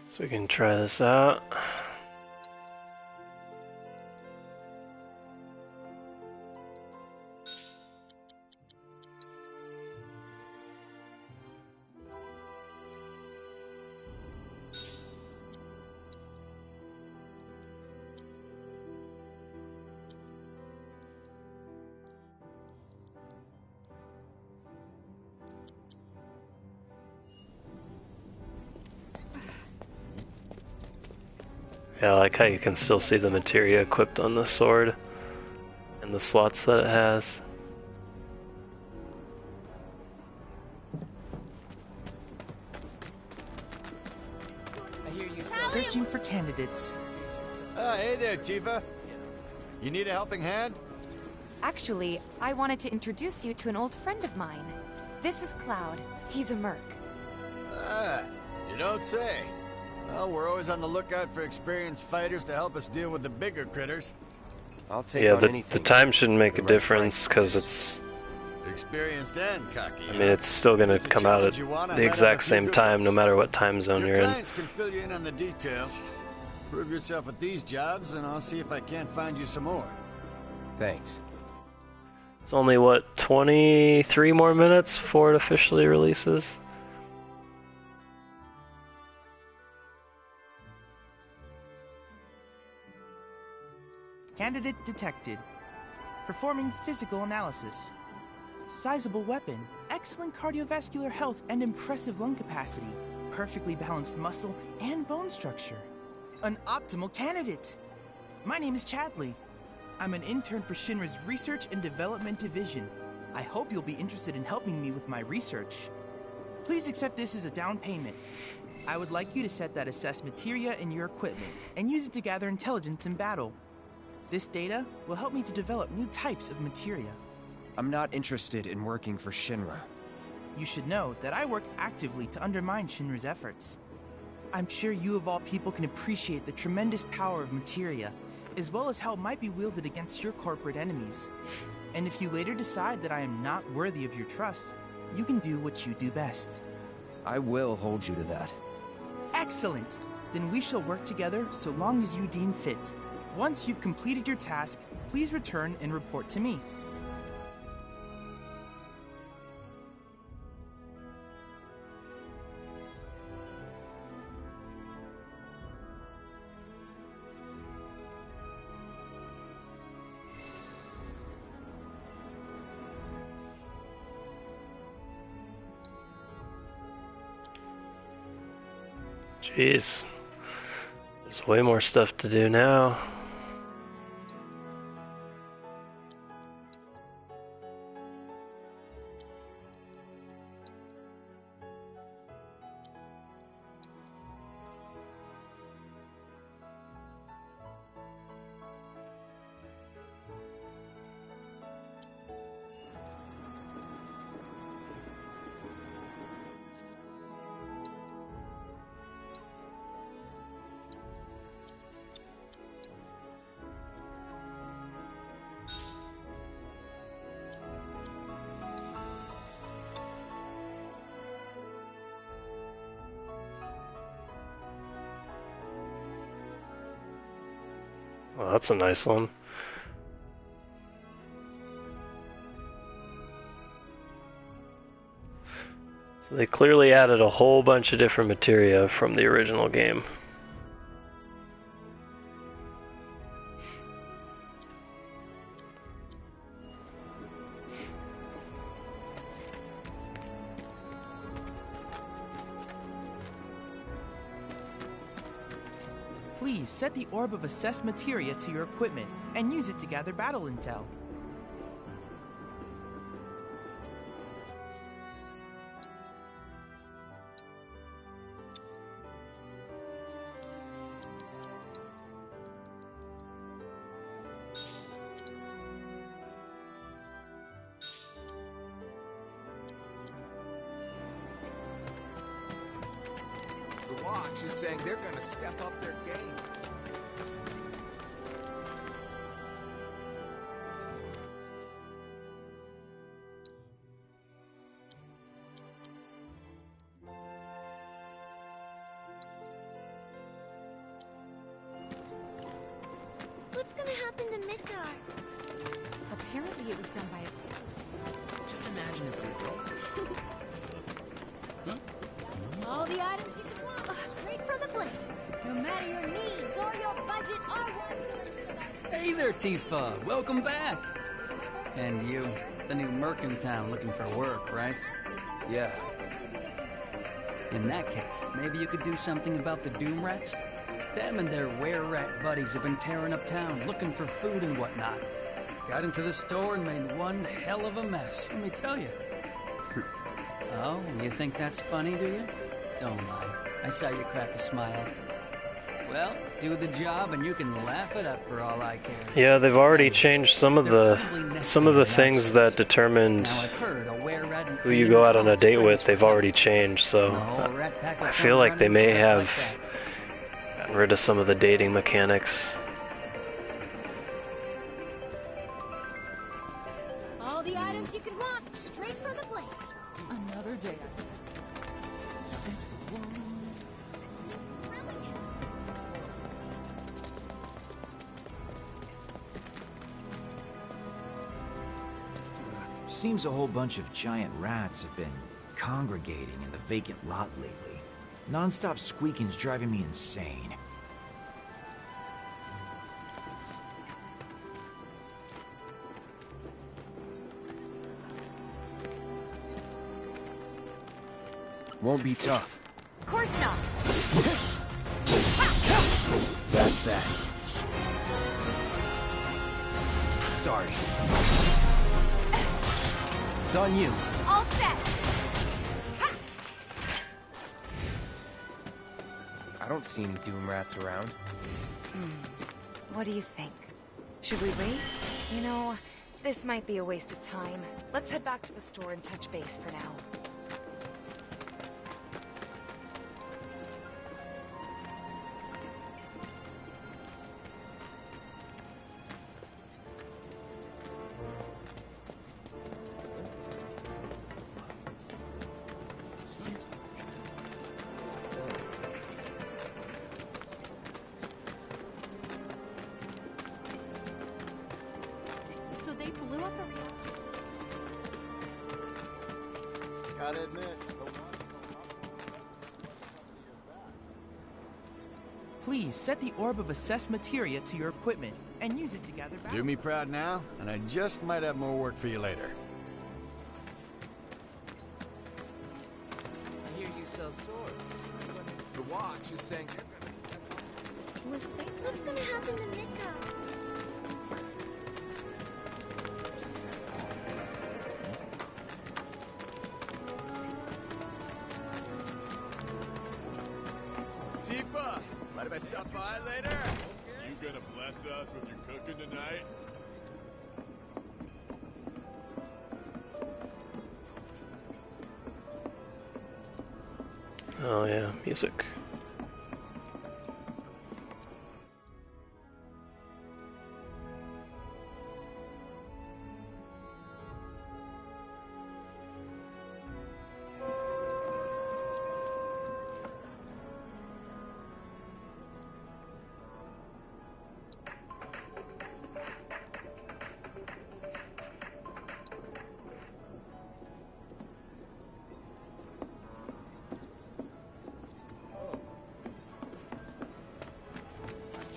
So we can try this out. Yeah, I like how you can still see the materia equipped on the sword and the slots that it has. I hear you searching for candidates. Hey there, Tifa. You need a helping hand? Actually, I wanted to introduce you to an old friend of mine. This is Cloud. He's a merc. Ah, you don't say. Well, we're always on the lookout for experienced fighters to help us deal with the bigger critters. I'll take Yeah, on the anything. time shouldn't make a difference because it's... Experienced and cocky. I mean, it's still going to It's a come out at challenge you want, I the might have exact a few same good time ones. no matter what time zone Your you're in. clients can fill you in on the details. Prove yourself at these jobs, and I'll see if I can't find you some more. Thanks. It's only, what, 23 more minutes before it officially releases? Candidate detected. Performing physical analysis. Sizable weapon, excellent cardiovascular health and impressive lung capacity, perfectly balanced muscle and bone structure. An optimal candidate! My name is Chadley. I'm an intern for Shinra's Research and Development Division. I hope you'll be interested in helping me with my research. Please accept this as a down payment. I would like you to set that assess materia in your equipment and use it to gather intelligence in battle. This data will help me to develop new types of materia. I'm not interested in working for Shinra. You should know that I work actively to undermine Shinra's efforts. I'm sure you of all people can appreciate the tremendous power of materia, as well as how it might be wielded against your corporate enemies. And if you later decide that I am not worthy of your trust, you can do what you do best. I will hold you to that. Excellent! Then we shall work together so long as you deem fit. Once you've completed your task, please return and report to me. Jeez. There's way more stuff to do now. Well, that's a nice one. So they clearly added a whole bunch of different materia from the original game. Please set the Orb of Assessed Materia to your equipment and use it to gather battle intel. The Watch is saying they're gonna step up their game. What's gonna happen to Midgar? Apparently it was done by a... Just imagine if we don't. All the items you can want, straight from the plate. No matter your needs or your budget, our one. Hey there, Tifa. Welcome back. And you, the new merc in town looking for work, right? Yeah. In that case, maybe you could do something about the Doom Rats? Them and their were-rat buddies have been tearing up town, looking for food and whatnot. Got into the store and made one hell of a mess, let me tell you. Oh, you think that's funny, do you? Don't lie. I saw you crack a smile. Well, do the job and you can laugh it up for all I care. Yeah, they've already changed some of the things that determined who you go out on a date with. They've already changed, so I feel like they may have gotten rid of some of the dating mechanics. All the items you can want, straight from the plate. Another day. Snape's the one. Seems a whole bunch of giant rats have been congregating in the vacant lot lately. Non-stop squeaking's driving me insane. Won't be tough. Of course not. That's that. Sorry. It's on you. All set. I don't see any Doom Rats around. What do you think? Should we wait? You know, this might be a waste of time. Let's head back to the store and touch base for now. So they blew up a reactor. Gotta admit, Please set the Orb of Assessed Materia to your equipment and use it to gather battle. do me proud now, and I just might have more work for you later. I hear you sell swords. The Watch is saying they're gonna step up. What's gonna happen to Midgar? Tifa, mind if I stop by later? You gonna bless us with your cooking tonight? Oh yeah, music.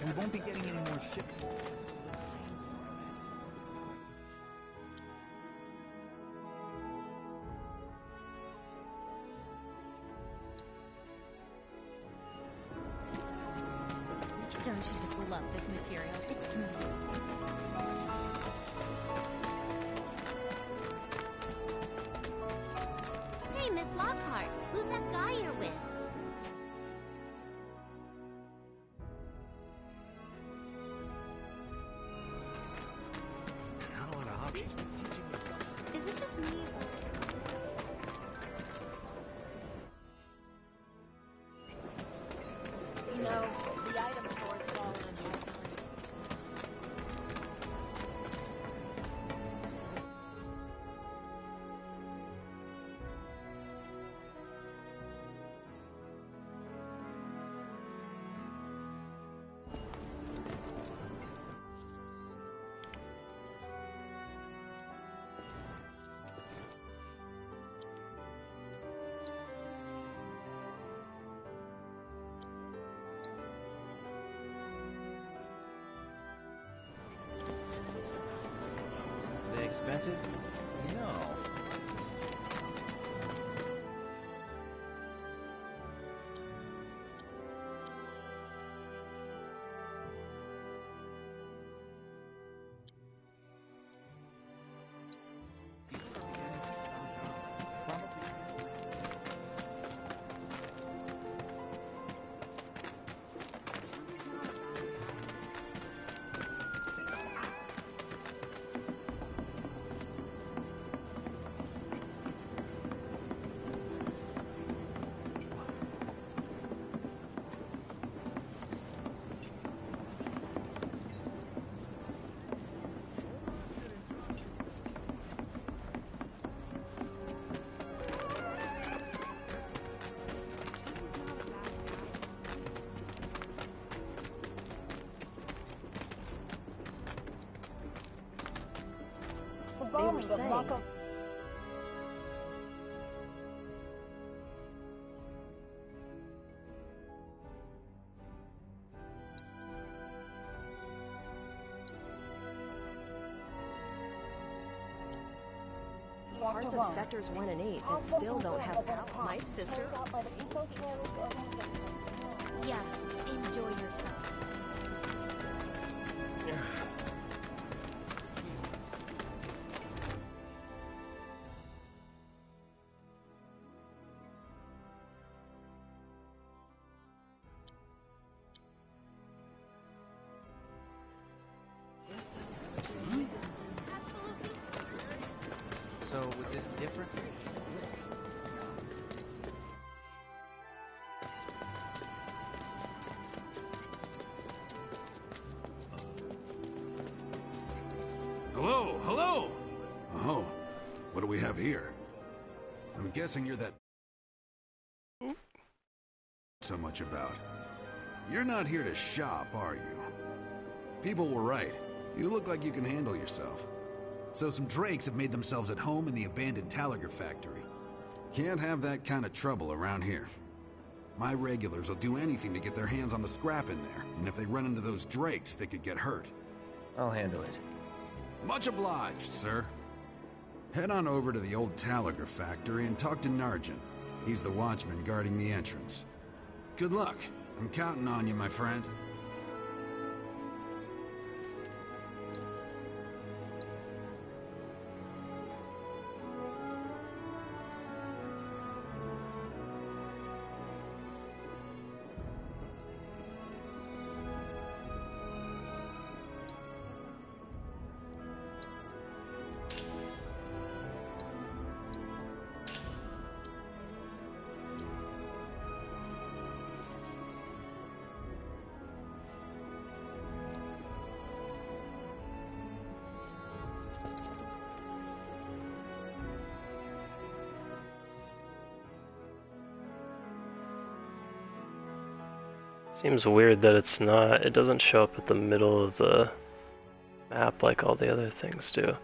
We won't be getting any more shit. Don't you just love this material? It's smooth. Hey, Miss Lockhart, who's that guy you're with? Not a lot of options. Isn't this me? You know, the item store's fallen in hard times. They expensive? No. They were saying... Parts of sectors 1 and 8 that still don't have power. My sister? Yes, enjoy yourself. So, was this different? Hello, hello! Oh, what do we have here? I'm guessing you're that... so much about. You're not here to shop, are you? People were right. You look like you can handle yourself. So some drakes have made themselves at home in the abandoned Talager factory. Can't have that kind of trouble around here. My regulars will do anything to get their hands on the scrap in there, and if they run into those drakes, they could get hurt. I'll handle it. Much obliged, sir. Head on over to the old Talager factory and talk to Narjan. He's the watchman guarding the entrance. Good luck. I'm counting on you, my friend. Seems weird that it doesn't show up at the middle of the map like all the other things do.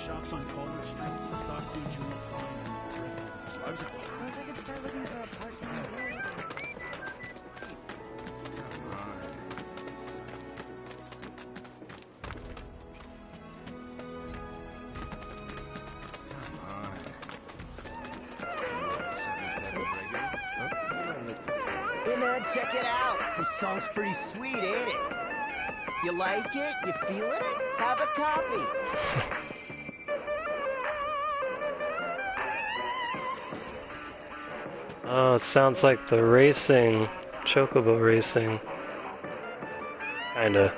shops on Culver Street. Stock dudes you won't find. Suppose I could start looking for a part-time girl. Hey man, check it out. This song's pretty sweet, ain't it? You like it? You feeling it? Have a copy. Oh, it sounds like the racing, chocobo racing. Kinda.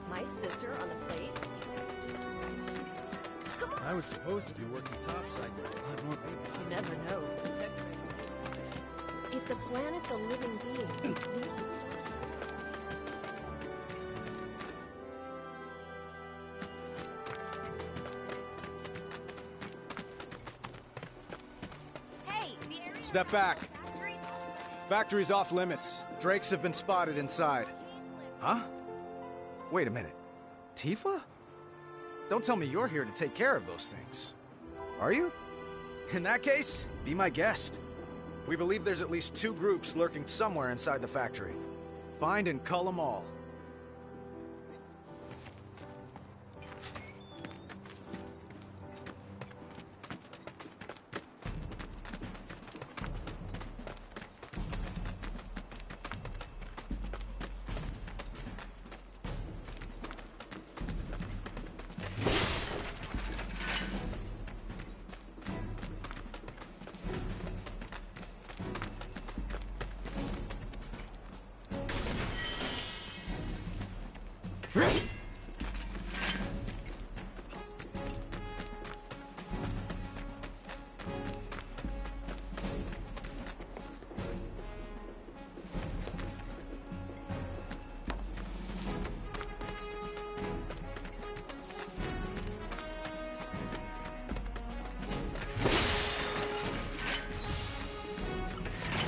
My sister on the plate? I was supposed to be working topside. You never know. If the planet's a living being, we should... Step back. Factory's off limits. Drakes have been spotted inside. Huh? Wait a minute. Tifa? Don't tell me you're here to take care of those things. Are you? In that case, be my guest. We believe there's at least 2 groups lurking somewhere inside the factory. Find and cull them all.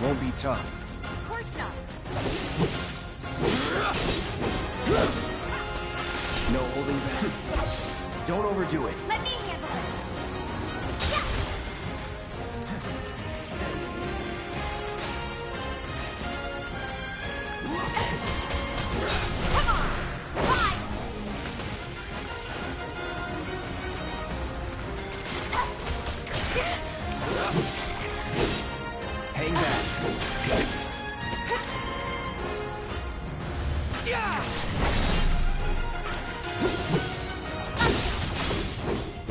Won't be tough. Of course not. No holding back. Don't overdo it. Let me handle this. Come on! Fly! Hang back.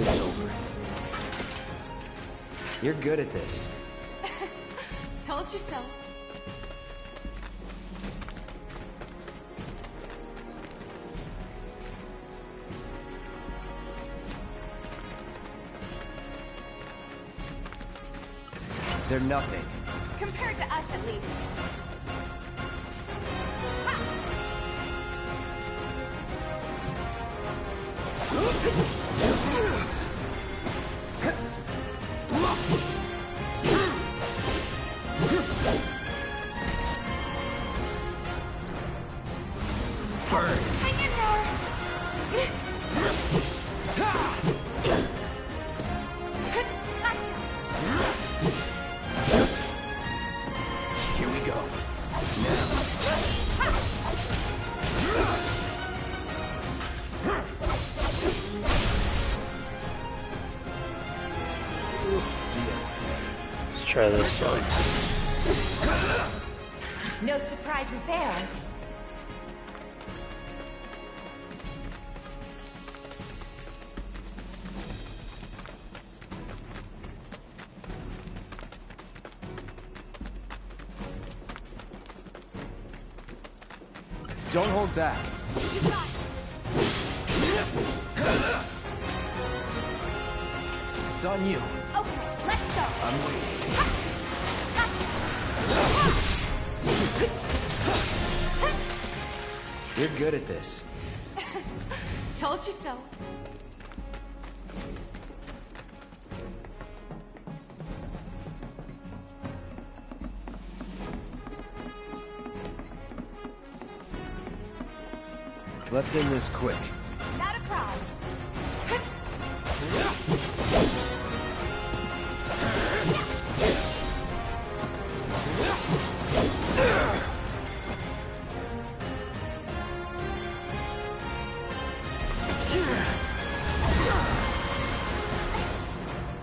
It's over. You're good at this. Told you so. They're nothing. Compared to us, at least. Burn. Hang in there. Gotcha. Here we go. See ya. Let's try this one. No surprises there. Don't hold back. It's on you. Okay, let's go. I'm waiting. You're good at this. Told you so. Let's end this quick. Not a crowd.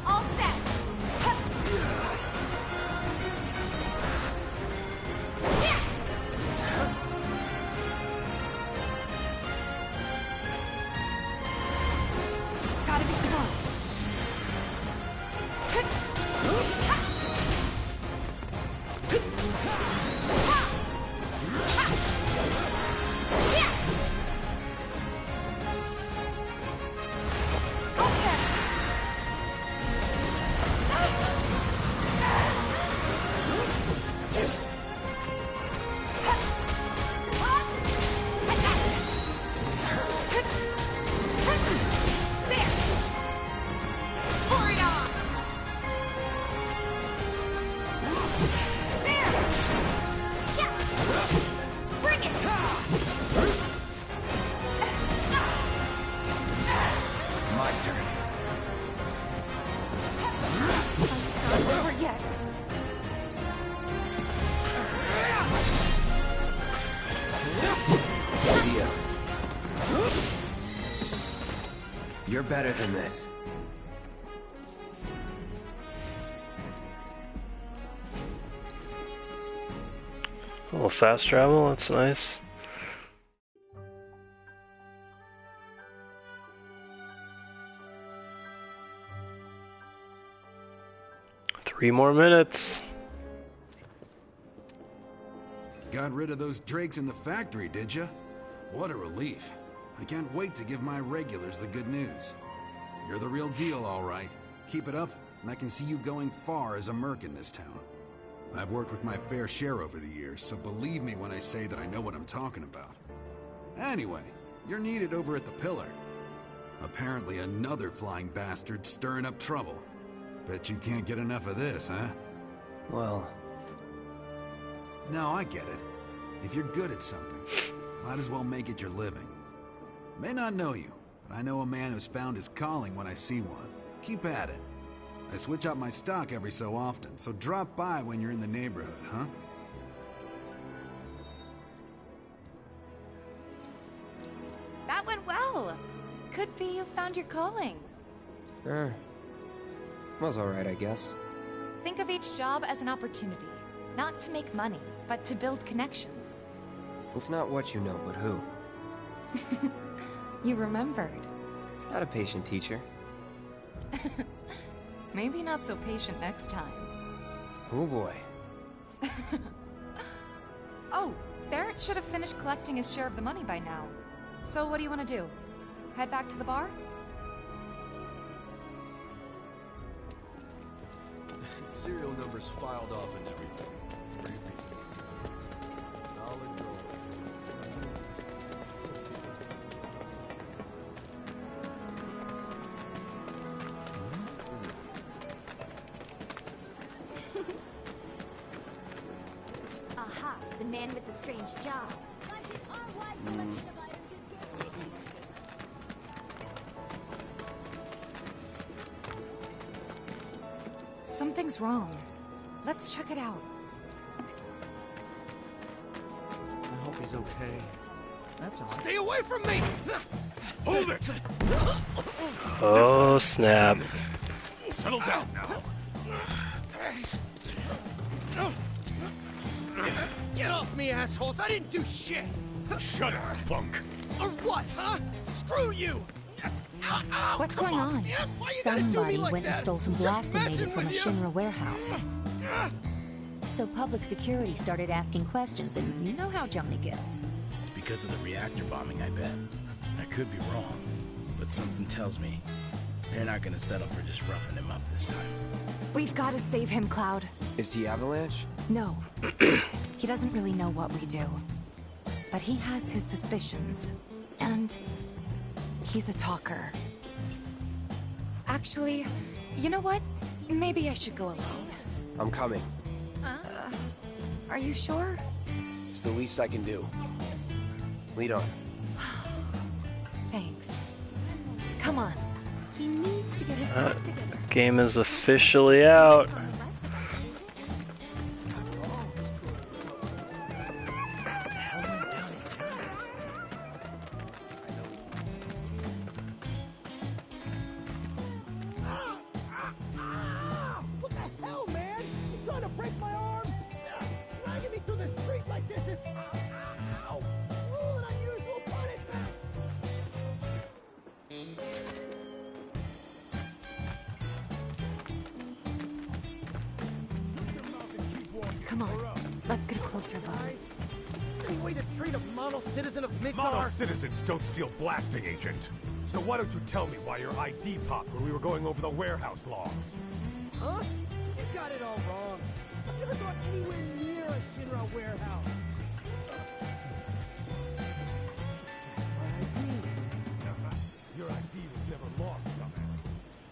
All set. Gotta be smart. You're better than this. A little fast travel, that's nice. Three more minutes. Got rid of those drakes in the factory, did ya? What a relief. I can't wait to give my regulars the good news. You're the real deal, all right. Keep it up, and I can see you going far as a merc in this town. I've worked with my fair share over the years, so believe me when I say that I know what I'm talking about. Anyway, you're needed over at the Pillar. Apparently another flying bastard stirring up trouble. Bet you can't get enough of this, huh? Well... No, I get it. If you're good at something, might as well make it your living. May not know you, but I know a man who's found his calling when I see one. Keep at it. I switch out my stock every so often, so drop by when you're in the neighborhood, huh? That went well. Could be you found your calling. Was alright, I guess. Think of each job as an opportunity. Not to make money, but to build connections. It's not what you know, but who. You remembered. Not a patient teacher. Maybe not so patient next time. Oh boy. Oh, Barrett should have finished collecting his share of the money by now. So what do you want to do? Head back to the bar? Serial numbers filed off and everything. Pretty reasonable. Solid roll. Aha, the man with the strange job. Something's wrong. Let's check it out. I hope he's okay. That's all. Stay away from me! Hold it! Oh, snap. Settle down now. Get off me, assholes! I didn't do shit! Shut up, punk! Or what, huh? Screw you! Ow, What's going on? Why you gotta do me Somebody like went and that? stole some Just blasting messing data from a with you. Shinra warehouse. So public security started asking questions, and you know how Johnny gets. It's because of the reactor bombing, I bet. I could be wrong, but something tells me they're not gonna settle for just roughing him up this time. We've got to save him, Cloud. Is he Avalanche? No. He doesn't really know what we do. But he has his suspicions. And he's a talker. Actually, you know what? Maybe I should go alone. I'm coming. Are you sure? It's the least I can do. Lead on. Game is officially out. Come on, let's get a closer look. Any way to treat a model citizen of Midgar? Model citizens don't steal blasting, Agent. So why don't you tell me why your ID popped when we were going over the warehouse logs? Huh? You got it all wrong. I've never gone anywhere near a Shinra warehouse. Your ID was never lost, dumbass.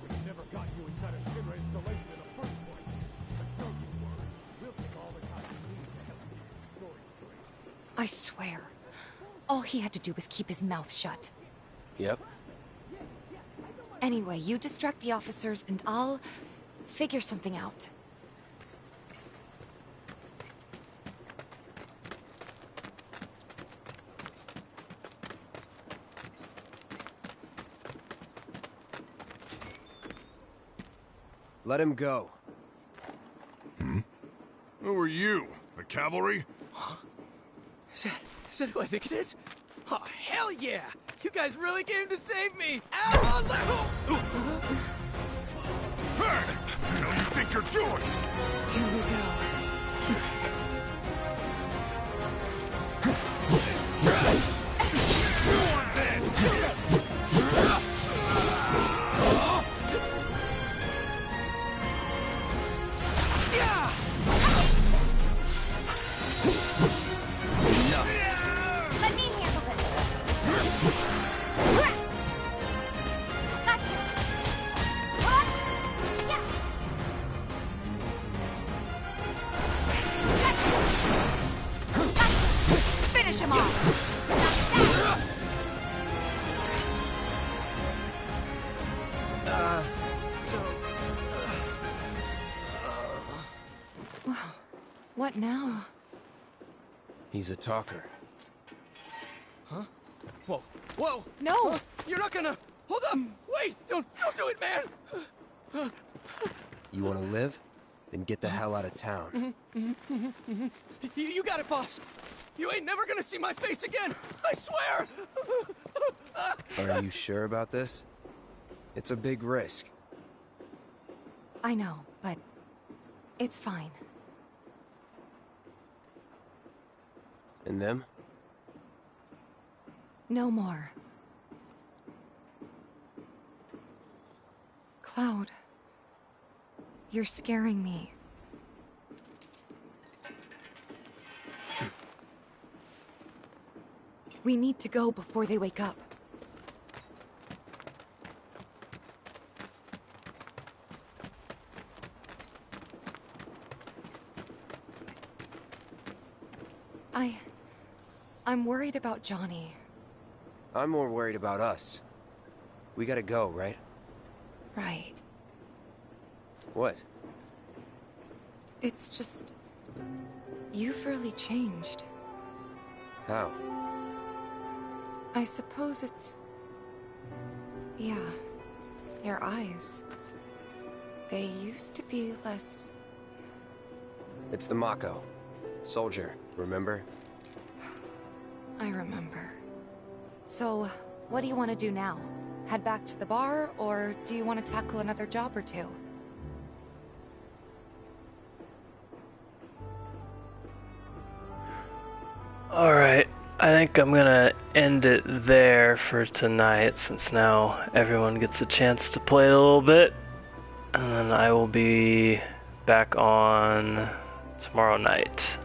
We never got you inside a Shinra installation in the first place. But don't you worry. We'll take all the time we need to help you get the story straight. I swear, all he had to do was keep his mouth shut. Yep. Anyway, you distract the officers and I'll figure something out. Let him go. Who are you? The cavalry? Huh? Is that who I think it is? Oh, hell yeah! You guys really came to save me! Ow! Hey! You know you think you're doing? Here we go. What now? He's a talker. Huh? Whoa. Whoa! No! You're not gonna... Hold up! Wait! Don't do it, man! You want to live? Then get the hell out of town. You got it, boss! You ain't never gonna see my face again! I swear! Are you sure about this? It's a big risk. I know, but it's fine. And them? No more. Cloud, you're scaring me. We need to go before they wake up. I'm worried about Johnny. I'm more worried about us. We gotta go, right? Right. What? It's just... you've really changed. How? I suppose it's... yeah, your eyes. They used to be less... It's the Mako. Soldier, remember? I remember. So, what do you want to do now? Head back to the bar, or do you want to tackle another job or two? Alright, I think I'm gonna end it there for tonight, since now everyone gets a chance to play it a little bit. And then I will be back on tomorrow night.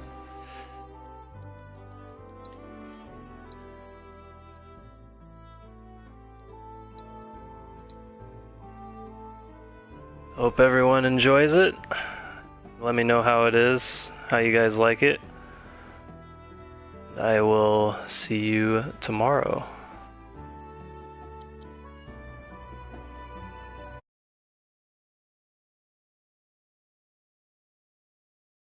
Hope everyone enjoys it. Let me know how it is, how you guys like it. I will see you tomorrow.